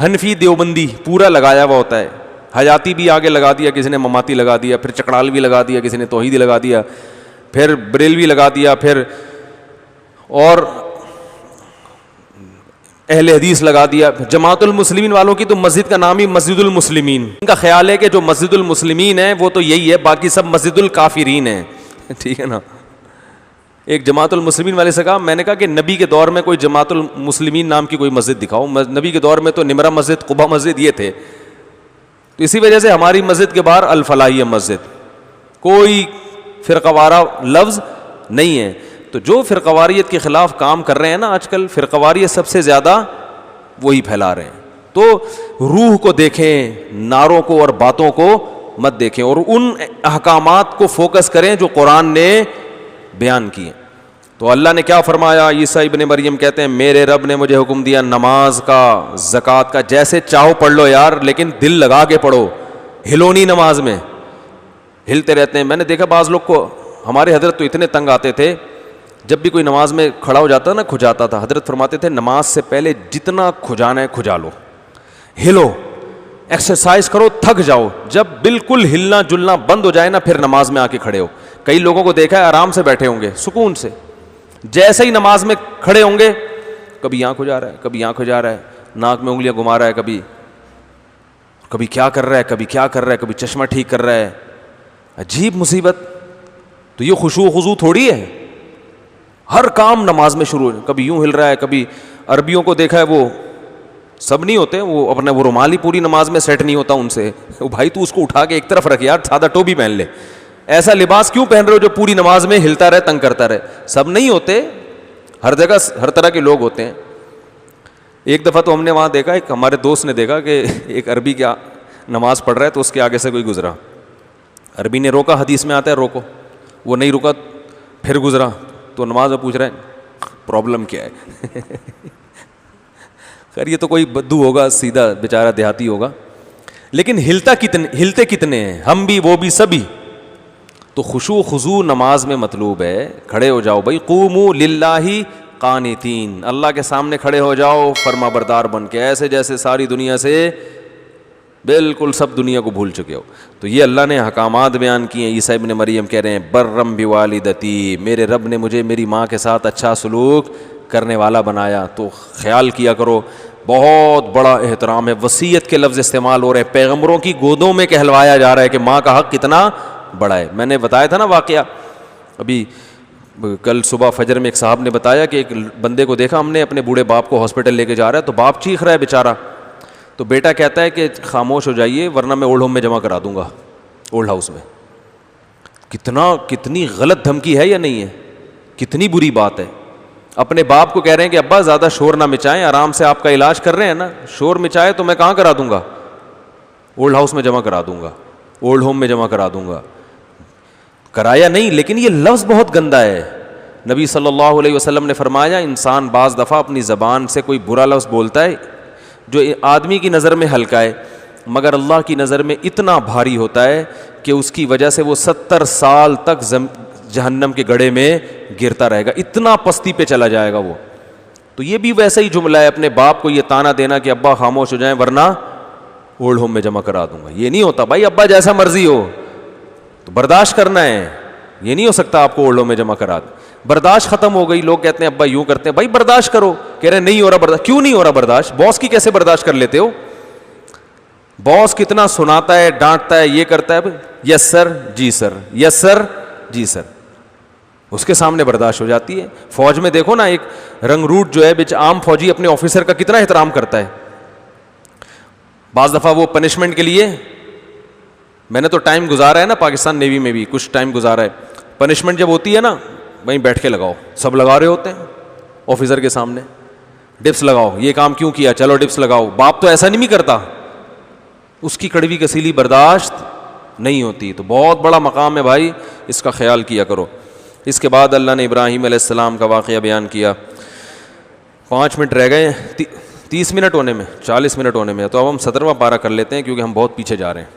حنفی دیوبندی پورا لگایا ہوا ہوتا ہے, حیاتی بھی آگے لگا دیا, کسی نے مماتی لگا دیا, پھر چکڑالوی لگا دیا, کسی نے توحیدی لگا دیا, پھر بریلوی لگا دیا, پھر اور اہل حدیث لگا دیا. جماعت المسلمین والوں کی تو مسجد کا نام ہی مسجد المسلمین. ان کا خیال ہے کہ جو مسجد المسلمین ہے وہ تو یہی ہے, باقی سب مسجد الکافرین ہیں, ٹھیک ہے نا. ایک جماعت المسلمین والے سے کہا, میں نے کہا کہ نبی کے دور میں کوئی جماعت المسلمین نام کی کوئی مسجد دکھاؤ. نبی کے دور میں تو نمرہ مسجد, قبا مسجد یہ تھے. تو اسی وجہ سے ہماری مسجد کے باہر الفلاحیہ مسجد, کوئی فرقہ وارہ لفظ نہیں ہے. تو جو فرقہ واریت کے خلاف کام کر رہے ہیں نا آج کل, فرقہ واریت سب سے زیادہ وہی پھیلا رہے ہیں. تو روح کو دیکھیں, نعروں کو اور باتوں کو مت دیکھیں, اور ان احکامات کو فوکس کریں جو قرآن نے بیان کیے. تو اللہ نے کیا فرمایا, عیسیٰ ابن مریم کہتے ہیں میرے رب نے مجھے حکم دیا نماز کا, زکوٰۃ کا, جیسے چاہو پڑھ لو یار, لیکن دل لگا کے پڑھو, ہلو نہیں نماز میں, ہلتے رہتے ہیں. میں نے دیکھا بعض لوگ کو, ہمارے حضرت تو اتنے تنگ آتے تھے, جب بھی کوئی نماز میں کھڑا ہو جاتا نا کھجاتا تھا. حضرت فرماتے تھے نماز سے پہلے جتنا کھجانا ہے کھجا لو, ہلو, ایکسرسائز کرو, تھک جاؤ, جب بالکل ہلنا جلنا بند ہو جائے نا پھر نماز میں آ کے کھڑے ہو. کئی لوگوں کو دیکھا ہے آرام سے بیٹھے ہوں گے سکون سے, جیسے ہی نماز میں کھڑے ہوں گے کبھی یہاں کھجا رہا ہے, کبھی یہاں کھجا رہا ہے, ناک میں انگلیاں گھما رہا ہے, کبھی کیا کر رہا ہے, کبھی کیا کر رہا ہے, کبھی چشمہ ٹھیک کر رہا ہے. عجیب مصیبت. تو یہ خشوع و خضوع تھوڑی ہے, ہر کام نماز میں شروع, کبھی یوں ہل رہا ہے, کبھی عربیوں کو دیکھا ہے وہ سب نہیں ہوتے, وہ اپنا وہ رومال ہی پوری نماز میں سیٹ نہیں ہوتا ان سے. بھائی تو اس کو اٹھا کے ایک طرف رکھ یار, سادہ ٹوپی پہن لے. ایسا لباس کیوں پہن رہے ہو جو پوری نماز میں ہلتا رہے, تنگ کرتا رہے. سب نہیں ہوتے, ہر جگہ ہر طرح کے لوگ ہوتے ہیں. ایک دفعہ تو ہم نے وہاں دیکھا, ایک ہمارے دوست نے دیکھا کہ ایک عربی کیا نماز پڑھ رہا ہے تو اس کے آگے سے کوئی گزرا, عربی نے روکا, حدیث میں آتا ہے روکو, وہ نہیں رکا, پھر گزرا, تو نماز میں پوچھ رہے ہیں پرابلم کیا ہے. خیر یہ تو کوئی بدو ہوگا, سیدھا بیچارہ دیہاتی ہوگا, لیکن ہلتے کتنے ہیں, ہم بھی وہ بھی سبھی. تو خشوع و خضوع نماز میں مطلوب ہے. کھڑے ہو جاؤ بھائی, قوموا للہ قانتین, اللہ کے سامنے کھڑے ہو جاؤ فرما بردار بن کے, ایسے جیسے ساری دنیا سے بالکل سب دنیا کو بھول چکے ہو. تو یہ اللہ نے احکامات بیان کیے ہیں. عیسیٰ ابن مریم کہہ رہے ہیں برم بوالدتی, میرے رب نے مجھے میری ماں کے ساتھ اچھا سلوک کرنے والا بنایا. تو خیال کیا کرو, بہت بڑا احترام ہے. وصیت کے لفظ استعمال ہو رہے ہیں, پیغمبروں کی گودوں میں کہلوایا جا رہا ہے کہ ماں کا حق کتنا بڑا ہے. میں نے بتایا تھا نا واقعہ, ابھی کل صبح فجر میں ایک صاحب نے بتایا کہ ایک بندے کو دیکھا ہم نے, اپنے بوڑھے باپ کو ہاسپٹل لے کے جا رہا ہے, تو باپ چیخ رہا ہے بیچارہ. تو بیٹا کہتا ہے کہ خاموش ہو جائیے ورنہ میں اولڈ ہوم میں جمع کرا دوں گا, اولڈ ہاؤس میں. کتنی غلط دھمکی ہے یا نہیں ہے, کتنی بری بات ہے. اپنے باپ کو کہہ رہے ہیں کہ ابا زیادہ شور نہ مچائیں, آرام سے آپ کا علاج کر رہے ہیں نا, شور مچائے تو میں کہاں کرا دوں گا, اولڈ ہاؤس میں جمع کرا دوں گا, اولڈ ہوم میں جمع کرا دوں گا. کرایا نہیں, لیکن یہ لفظ بہت گندا ہے. نبی صلی اللہ علیہ وسلم نے فرمایا انسان بعض دفعہ اپنی زبان سے کوئی برا لفظ بولتا ہے جو آدمی کی نظر میں ہلکا ہے, مگر اللہ کی نظر میں اتنا بھاری ہوتا ہے کہ اس کی وجہ سے وہ 70 سال تک جہنم کے گڑھے میں گرتا رہے گا, اتنا پستی پہ چلا جائے گا وہ. تو یہ بھی ویسا ہی جملہ ہے, اپنے باپ کو یہ تانا دینا کہ ابا خاموش ہو جائیں ورنہ اولڈ ہوم میں جمع کرا دوں گا. یہ نہیں ہوتا بھائی, ابا جیسا مرضی ہو تو برداشت کرنا ہے, یہ نہیں ہو سکتا آپ کو اولڈ ہوم میں جمع کرا دیں. برداشت ختم ہو گئی, لوگ کہتے ہیں ابا یوں کرتے ہیں, بھائی برداشت کرو. کہہ رہے نہیں ہو رہا برداشت, کیوں نہیں ہو رہا برداشت, باس کی کیسے برداشت کر لیتے ہو. باس کتنا سناتا ہے, ڈانٹتا ہے, یہ کرتا ہے, یس سر جی سر, یس سر جی سر, اس کے سامنے برداشت ہو جاتی ہے. فوج میں دیکھو نا, ایک رنگ روٹ جو ہے عام فوجی اپنے آفیسر کا کتنا احترام کرتا ہے. بعض دفعہ وہ پنشمنٹ کے لیے, میں نے تو ٹائم گزارا ہے نا پاکستان نیوی میں بھی کچھ ٹائم گزارا ہے, پنشمنٹ جب ہوتی ہے نا وہیں بیٹھ کے لگاؤ, سب لگا رہے ہوتے ہیں آفیسر کے سامنے, ڈپس لگاؤ, یہ کام کیوں کیا, چلو ڈپس لگاؤ. باپ تو ایسا نہیں کرتا, اس کی کڑوی کسیلی برداشت نہیں ہوتی. تو بہت بڑا مقام ہے بھائی, اس کا خیال کیا کرو. اس کے بعد اللہ نے ابراہیم علیہ السلام کا واقعہ بیان کیا. 5 منٹ رہ گئے, 30 منٹ ہونے میں, 40 منٹ ہونے میں, تو اب ہم 17واں پارہ کر لیتے ہیں کیونکہ ہم بہت پیچھے جا رہے ہیں.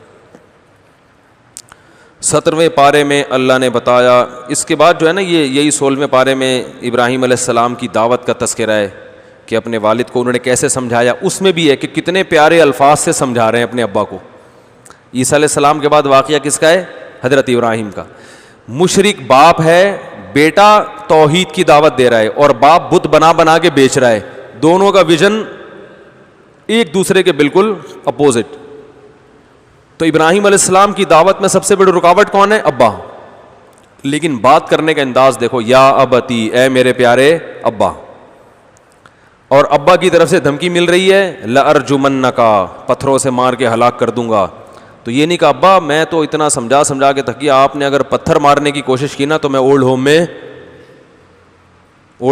17ویں پارے میں اللہ نے بتایا, اس کے بعد جو ہے نا یہی 16ویں پارے میں ابراہیم علیہ السلام کی دعوت کا تذکرہ ہے کہ اپنے والد کو انہوں نے کیسے سمجھایا. اس میں بھی ہے کہ کتنے پیارے الفاظ سے سمجھا رہے ہیں اپنے ابا کو. عیسیٰ علیہ السلام کے بعد واقعہ کس کا ہے, حضرت ابراہیم کا. مشرک باپ ہے, بیٹا توحید کی دعوت دے رہا ہے اور باپ بت بنا کے بیچ رہا ہے. دونوں کا ویژن ایک دوسرے کے بالکل اپوزٹ. تو ابراہیم علیہ السلام کی دعوت میں سب سے بڑی رکاوٹ کون ہے, ابا. لیکن بات کرنے کا انداز دیکھو, یا ابتی, اے میرے پیارے ابا. اور ابا کی طرف سے دھمکی مل رہی ہے, لأرجمنکا, پتھروں سے مار کے ہلاک کر دوں گا. تو یہ نہیں کہا ابا میں تو اتنا سمجھا کے تھکیا, آپ نے اگر پتھر مارنے کی کوشش کی نا تو میں اولڈ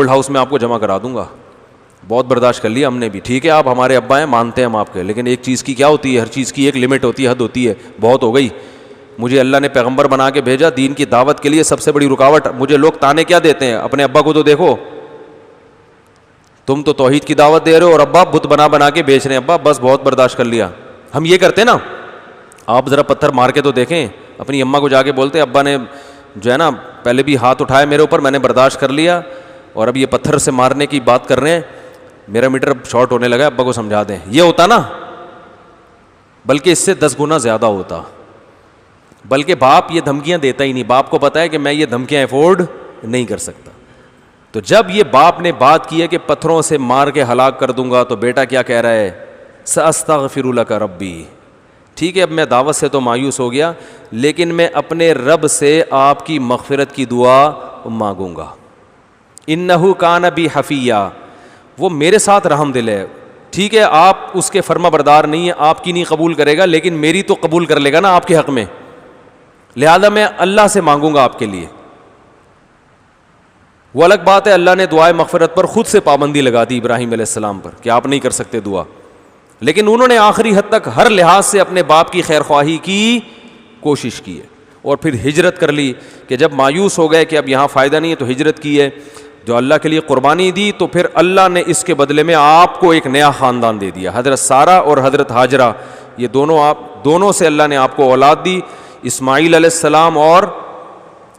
ہاؤس میں آپ کو جمع کرا دوں گا. بہت برداشت کر لیا ہم نے بھی, ٹھیک ہے آپ ہمارے ابا ہیں, مانتے ہیں ہم آپ کے, لیکن ایک چیز کی کیا ہوتی ہے, ہر چیز کی ایک لمٹ ہوتی ہے, حد ہوتی ہے. بہت ہو گئی, مجھے اللہ نے پیغمبر بنا کے بھیجا دین کی دعوت کے لیے. سب سے بڑی رکاوٹ, مجھے لوگ تانے کیا دیتے ہیں, اپنے ابا کو تو دیکھو, تم تو توحید کی دعوت دے رہے ہو اور ابا بت بنا کے بیچ رہے ہیں. ابا بس بہت برداشت کر لیا. ہم یہ کرتے نا, آپ ذرا پتھر مار کے تو دیکھیں, اپنی اماں کو جا کے بولتے ابا نے جو ہے نا پہلے بھی ہاتھ اٹھایا میرے اوپر, میں نے برداشت کر لیا, اور اب یہ پتھر سے مارنے کی بات کر رہے ہیں, میرا میٹر اب شارٹ ہونے لگا, ابا کو سمجھا دیں. یہ ہوتا نا, بلکہ اس سے 10 گنا زیادہ ہوتا. بلکہ باپ یہ دھمکیاں دیتا ہی نہیں, باپ کو پتا ہے کہ میں یہ دھمکیاں افورڈ نہیں کر سکتا. تو جب یہ باپ نے بات کی ہے کہ پتھروں سے مار کے ہلاک کر دوں گا, تو بیٹا کیا کہہ رہا ہے, ساستغفر لک ربی. ٹھیک ہے, اب میں دعوت سے تو مایوس ہو گیا, لیکن میں اپنے رب سے آپ کی مغفرت کی دعا مانگوں گا. انہ کان بی حفیہ, وہ میرے ساتھ رحم دل ہے. ٹھیک ہے, آپ اس کے فرما بردار نہیں ہیں, آپ کی نہیں قبول کرے گا, لیکن میری تو قبول کر لے گا نا آپ کے حق میں, لہذا میں اللہ سے مانگوں گا آپ کے لیے. وہ الگ بات ہے, اللہ نے دعائے مغفرت پر خود سے پابندی لگا دی ابراہیم علیہ السلام پر کہ آپ نہیں کر سکتے دعا, لیکن انہوں نے آخری حد تک ہر لحاظ سے اپنے باپ کی خیر خواہی کی کوشش کی ہے, اور پھر ہجرت کر لی کہ جب مایوس ہو گئے کہ اب یہاں فائدہ نہیں ہے تو ہجرت کی ہے. جو اللہ کے لیے قربانی دی, تو پھر اللہ نے اس کے بدلے میں آپ کو ایک نیا خاندان دے دیا. حضرت سارہ اور حضرت ہاجرہ, یہ دونوں سے اللہ نے آپ کو اولاد دی, اسماعیل علیہ السلام اور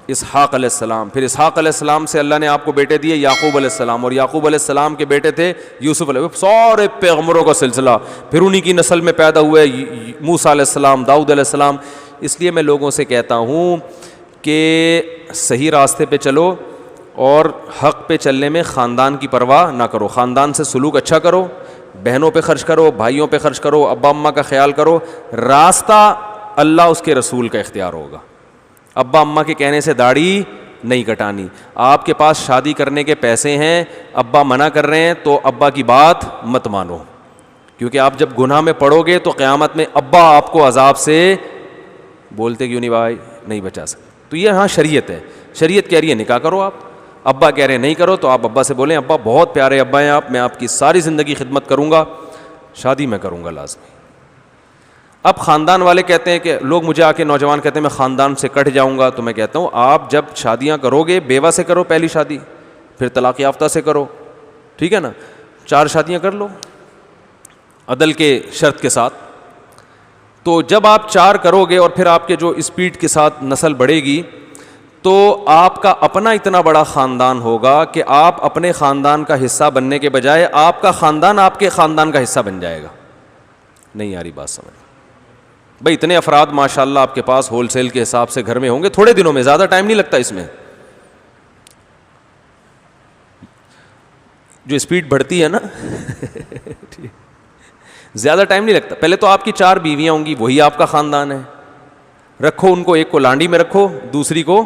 اسحاق علیہ السلام. پھر اسحاق علیہ السلام سے اللہ نے آپ کو بیٹے دیے یعقوب علیہ السلام, اور یعقوب علیہ السلام کے بیٹے تھے یوسف علیہ السلام. سارے پیغمبروں کا سلسلہ, پھر انہی کی نسل میں پیدا ہوئے موسیٰ علیہ السلام, داؤد علیہ السلام. اس لیے میں لوگوں سے کہتا ہوں کہ صحیح راستے پہ چلو, اور حق پہ چلنے میں خاندان کی پرواہ نہ کرو. خاندان سے سلوک اچھا کرو, بہنوں پہ خرچ کرو, بھائیوں پہ خرچ کرو, ابا اماں کا خیال کرو. راستہ اللہ اس کے رسول کا اختیار ہوگا. ابا اماں کے کہنے سے داڑھی نہیں کٹانی. آپ کے پاس شادی کرنے کے پیسے ہیں, ابا منع کر رہے ہیں, تو ابا کی بات مت مانو, کیونکہ آپ جب گناہ میں پڑو گے تو قیامت میں ابا آپ کو عذاب سے بولتے کیوں نہیں بھائی, نہیں بچا سکتے. تو یہ ہاں شریعت ہے, شریعت کہہ رہی ہے نکاح کرو, آپ ابا کہہ رہے ہیں نہیں کرو, تو آپ ابا سے بولیں ابا بہت پیارے ابا ہیں آپ, میں آپ کی ساری زندگی خدمت کروں گا, شادی میں کروں گا لازمی. اب خاندان والے کہتے ہیں کہ لوگ مجھے آ کے نوجوان کہتے ہیں میں خاندان سے کٹ جاؤں گا, تو میں کہتا ہوں آپ جب شادیاں کرو گے بیوہ سے کرو پہلی شادی, پھر طلاق یافتہ سے کرو, ٹھیک ہے نا, 4 شادیاں کر لو عدل کے شرط کے ساتھ. تو جب آپ 4 کرو گے اور پھر آپ کے جو اسپیڈ کے ساتھ نسل بڑھے گی, تو آپ کا اپنا اتنا بڑا خاندان ہوگا کہ آپ اپنے خاندان کا حصہ بننے کے بجائے آپ کا خاندان آپ کے خاندان کا حصہ بن جائے گا. نہیں آ رہی بات سمجھ بھائی, اتنے افراد ماشاءاللہ آپ کے پاس ہول سیل کے حساب سے گھر میں ہوں گے تھوڑے دنوں میں, زیادہ ٹائم نہیں لگتا اس میں. جو اسپیڈ بڑھتی ہے نا زیادہ ٹائم نہیں لگتا. پہلے تو آپ کی 4 بیویاں ہوں گی, وہی آپ کا خاندان ہے. رکھو ان کو, ایک کو لانڈی میں رکھو, دوسری کو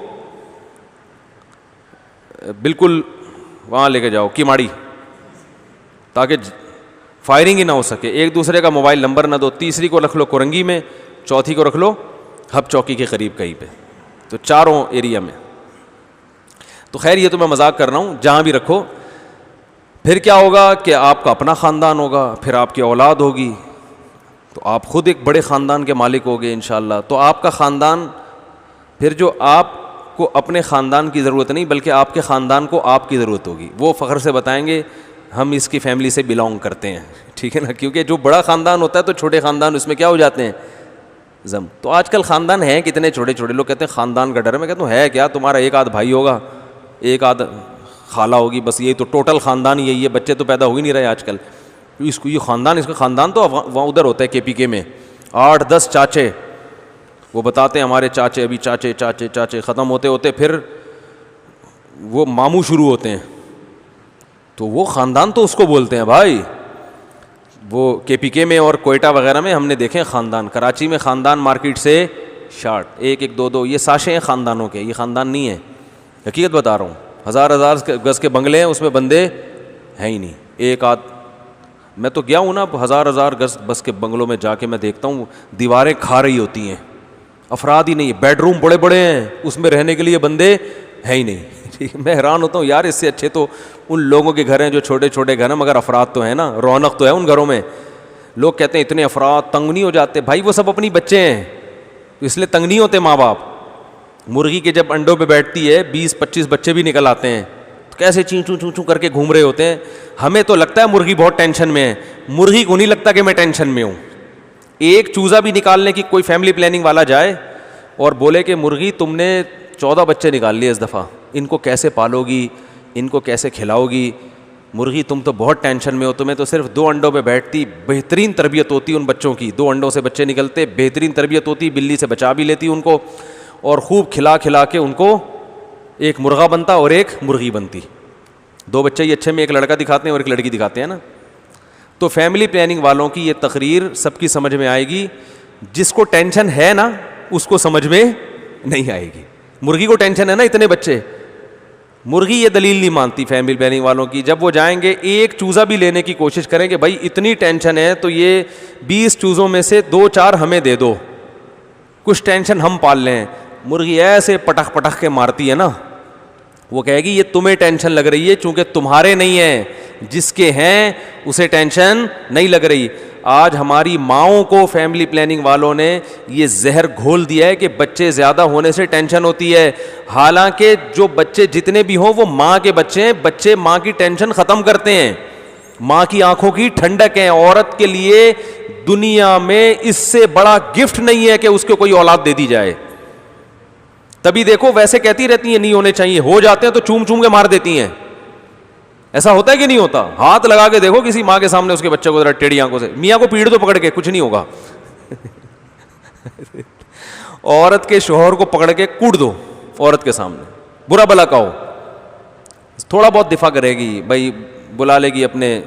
بالکل وہاں لے کے جاؤ کیماڑی, تاکہ فائرنگ ہی نہ ہو سکے, ایک دوسرے کا موبائل نمبر نہ دو. تیسری کو رکھ لو کورنگی میں, چوتھی کو رکھ لو ہب چوکی کے قریب کہیں پہ. تو 4 ایریا میں. تو خیر یہ تو میں مذاق کر رہا ہوں, جہاں بھی رکھو. پھر کیا ہوگا کہ آپ کا اپنا خاندان ہوگا, پھر آپ کی اولاد ہوگی, تو آپ خود ایک بڑے خاندان کے مالک ہوگے انشاءاللہ. تو آپ کا خاندان پھر جو آپ کو اپنے خاندان کی ضرورت نہیں بلکہ آپ کے خاندان کو آپ کی ضرورت ہوگی. وہ فخر سے بتائیں گے ہم اس کی فیملی سے بلانگ کرتے ہیں, ٹھیک ہے نا, کیونکہ جو بڑا خاندان ہوتا ہے تو چھوٹے خاندان اس میں کیا ہو جاتے ہیں زم. تو آج کل خاندان ہیں کتنے چھوٹے چھوٹے, لوگ کہتے ہیں خاندان کا ڈر ہے. میں کہتا ہوں ہے کیا, تمہارا ایک آدھ بھائی ہوگا, ایک آدھ خالہ ہوگی, بس یہی تو ٹوٹل خاندان یہی ہے. بچے تو پیدا ہو ہی نہیں رہے آج کل. اس کو یہ خاندان, اس کا خاندان تو وہاں ادھر ہوتا ہے کے پی کے میں 8-10 چاچے, وہ بتاتے ہیں ہمارے چاچے, ابھی چاچے چاچے چاچے ختم ہوتے ہوتے پھر وہ ماموں شروع ہوتے ہیں. تو وہ خاندان تو اس کو بولتے ہیں بھائی. وہ کے پی کے میں اور کوئٹہ وغیرہ میں ہم نے دیکھے خاندان, کراچی میں خاندان مارکیٹ سے شارٹ, 1-1 2-2 یہ ساشے ہیں خاندانوں کے, یہ خاندان نہیں ہے. حقیقت بتا رہا ہوں, 1000 گز کے بنگلے ہیں, اس میں بندے ہیں ہی نہیں, ایک آدھ. میں تو گیا ہوں نا 1000 گز بس کے بنگلوں میں جا کے میں دیکھتا ہوں دیواریں کھا رہی ہوتی ہیں, افراد ہی نہیں, بیڈ روم بڑے بڑے ہیں, اس میں رہنے کے لیے بندے ہیں ہی نہیں. میں حیران ہوتا ہوں یار, اس سے اچھے تو ان لوگوں کے گھر ہیں جو چھوٹے چھوٹے گھر ہیں مگر افراد تو ہیں نا, رونق تو ہے ان گھروں میں. لوگ کہتے ہیں اتنے افراد تنگ نہیں ہو جاتے, بھائی وہ سب اپنی بچے ہیں, اس لیے تنگ نہیں ہوتے ماں باپ. مرغی کے جب انڈوں پہ بیٹھتی ہے 20-25 بچے بھی نکل آتے ہیں, تو کیسے چوں چوں چوں چوں کر کے گھوم رہے ہوتے ہیں. ہمیں تو لگتا ہے مرغی بہت ٹینشن میں ہے, مرغی کو نہیں لگتا کہ میں ٹینشن میں ہوں. ایک چوزا بھی نکالنے کی کوئی فیملی پلاننگ والا جائے اور بولے کہ مرغی تم نے 14 بچے نکال لیے اس دفعہ, ان کو کیسے پالو گی, ان کو کیسے کھلاؤ گی, مرغی تم تو بہت ٹینشن میں ہو, تمہیں تو صرف 2 انڈوں پہ بیٹھتی, بہترین تربیت ہوتی ان بچوں کی, 2 انڈوں سے بچے نکلتے, بہترین تربیت ہوتی, بلی سے بچا بھی لیتی ان کو, اور خوب کھلا کھلا کے ان کو ایک مرغا بنتا اور ایک مرغی بنتی. 2 بچے ہی اچھے میں ایک لڑکا دکھاتے ہیں اور ایک لڑکی دکھاتے ہیں نا. تو فیملی پلاننگ والوں کی یہ تقریر سب کی سمجھ میں آئے گی, جس کو ٹینشن ہے نا اس کو سمجھ میں نہیں آئے گی. مرغی کو ٹینشن ہے نا اتنے بچے, مرغی یہ دلیل نہیں مانتی فیملی پلاننگ والوں کی. جب وہ جائیں گے ایک چوزا بھی لینے کی کوشش کریں کہ بھائی اتنی ٹینشن ہے تو یہ 20 چوزوں میں سے 2-4 ہمیں دے دو, کچھ ٹینشن ہم پال لیں. مرغی ایسے پٹخ پٹخ کے مارتی ہے نا, وہ کہے گی یہ تمہیں ٹینشن لگ رہی ہے چونکہ تمہارے نہیں ہیں, جس کے ہیں اسے ٹینشن نہیں لگ رہی. آج ہماری ماؤں کو فیملی پلاننگ والوں نے یہ زہر گھول دیا ہے کہ بچے زیادہ ہونے سے ٹینشن ہوتی ہے, حالانکہ جو بچے جتنے بھی ہوں وہ ماں کے بچے ہیں. بچے ماں کی ٹینشن ختم کرتے ہیں, ماں کی آنکھوں کی ٹھنڈک ہیں. عورت کے لیے دنیا میں اس سے بڑا گفٹ نہیں ہے کہ اس کو کوئی اولاد دے دی جائے. تبھی دیکھو ویسے کہتی رہتی ہیں نہیں ہونے چاہیے, ہو جاتے ہیں تو چوم چوم کے مار دیتی ہیں. ایسا ہوتا ہے کہ نہیں ہوتا؟ ہاتھ لگا کے دیکھو کسی ماں کے سامنے اس کے بچے کو ذرا ٹیڑھی آنکھوں سے, میاں کو پیڑ دو پکڑ کے, کچھ نہیں ہوگا. عورت کے شوہر کو پکڑ کے کوٹ دو عورت کے سامنے, برا بلا کہو, تھوڑا بہت دفاع کرے گی, بھائی بلا لے گی اپنے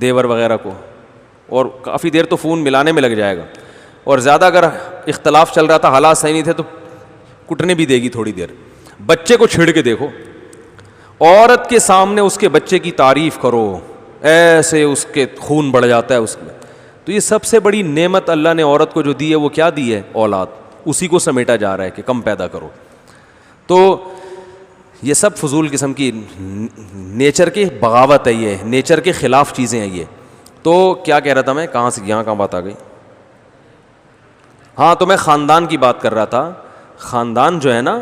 دیور وغیرہ کو, اور کافی دیر تو فون ملانے میں لگ جائے گا, اور زیادہ اگر اختلاف چل رہا تھا, حالات صحیح نہیں تھے تو کٹنے بھی دے گی تھوڑی دیر. بچے کو چھیڑ کے دیکھو, عورت کے سامنے اس کے بچے کی تعریف کرو, ایسے اس کے خون بڑھ جاتا ہے اس میں. تو یہ سب سے بڑی نعمت اللہ نے عورت کو جو دی ہے وہ کیا دی ہے؟ اولاد. اسی کو سمیٹا جا رہا ہے کہ کم پیدا کرو. تو یہ سب فضول قسم کی نیچر کی بغاوت ہے, یہ نیچر کے خلاف چیزیں ہیں یہ. تو کیا کہہ رہا تھا میں, کہاں سے یہاں کہاں بات آ گئی؟ ہاں, تو میں خاندان کی بات کر رہا تھا. خاندان جو ہے نا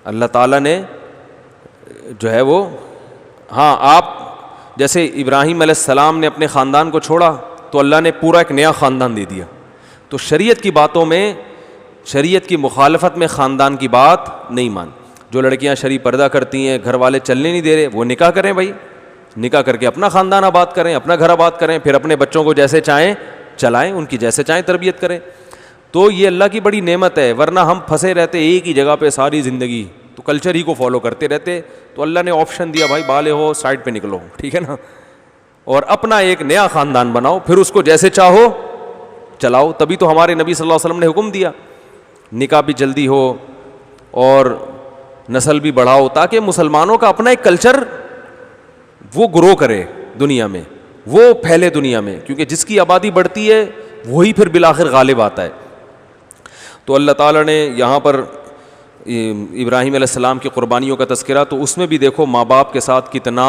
اللہ تعالیٰ نے جو ہے وہ, ہاں آپ جیسے ابراہیم علیہ السلام نے اپنے خاندان کو چھوڑا تو اللہ نے پورا ایک نیا خاندان دے دیا. تو شریعت کی باتوں میں, شریعت کی مخالفت میں خاندان کی بات نہیں مان. جو لڑکیاں شرعی پردہ کرتی ہیں, گھر والے چلنے نہیں دے رہے, وہ نکاح کریں بھائی, نکاح کر کے اپنا خاندان آباد کریں, اپنا گھر آباد کریں, پھر اپنے بچوں کو جیسے چاہیں چلائیں, ان کی جیسے چاہیں تربیت کریں. تو یہ اللہ کی بڑی نعمت ہے, ورنہ ہم پھنسے رہتے ایک ہی جگہ پہ ساری زندگی, تو کلچر ہی کو فالو کرتے رہتے. تو اللہ نے آپشن دیا, بھائی بالے ہو سائڈ پہ نکلو, ٹھیک ہے نا, اور اپنا ایک نیا خاندان بناؤ, پھر اس کو جیسے چاہو چلاؤ. تبھی تو ہمارے نبی صلی اللہ علیہ وسلم نے حکم دیا نکاح بھی جلدی ہو اور نسل بھی بڑھاؤ, تاکہ مسلمانوں کا اپنا ایک کلچر وہ گرو کرے دنیا میں, وہ پھیلے دنیا میں, کیونکہ جس کی آبادی بڑھتی ہے وہی پھر بالآخر غالب آتا ہے. تو اللہ تعالیٰ نے یہاں پر ابراہیم علیہ السلام کی قربانیوں کا تذکرہ, تو اس میں بھی دیکھو ماں باپ کے ساتھ کتنا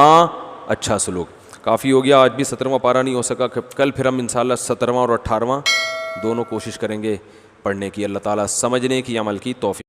اچھا سلوک. کافی ہو گیا, آج بھی 17واں پارہ نہیں ہو سکا, کل پھر ہم انشاءاللہ 17واں اور 18واں دونوں کوشش کریں گے پڑھنے کی. اللہ تعالیٰ سمجھنے کی, عمل کی توفیق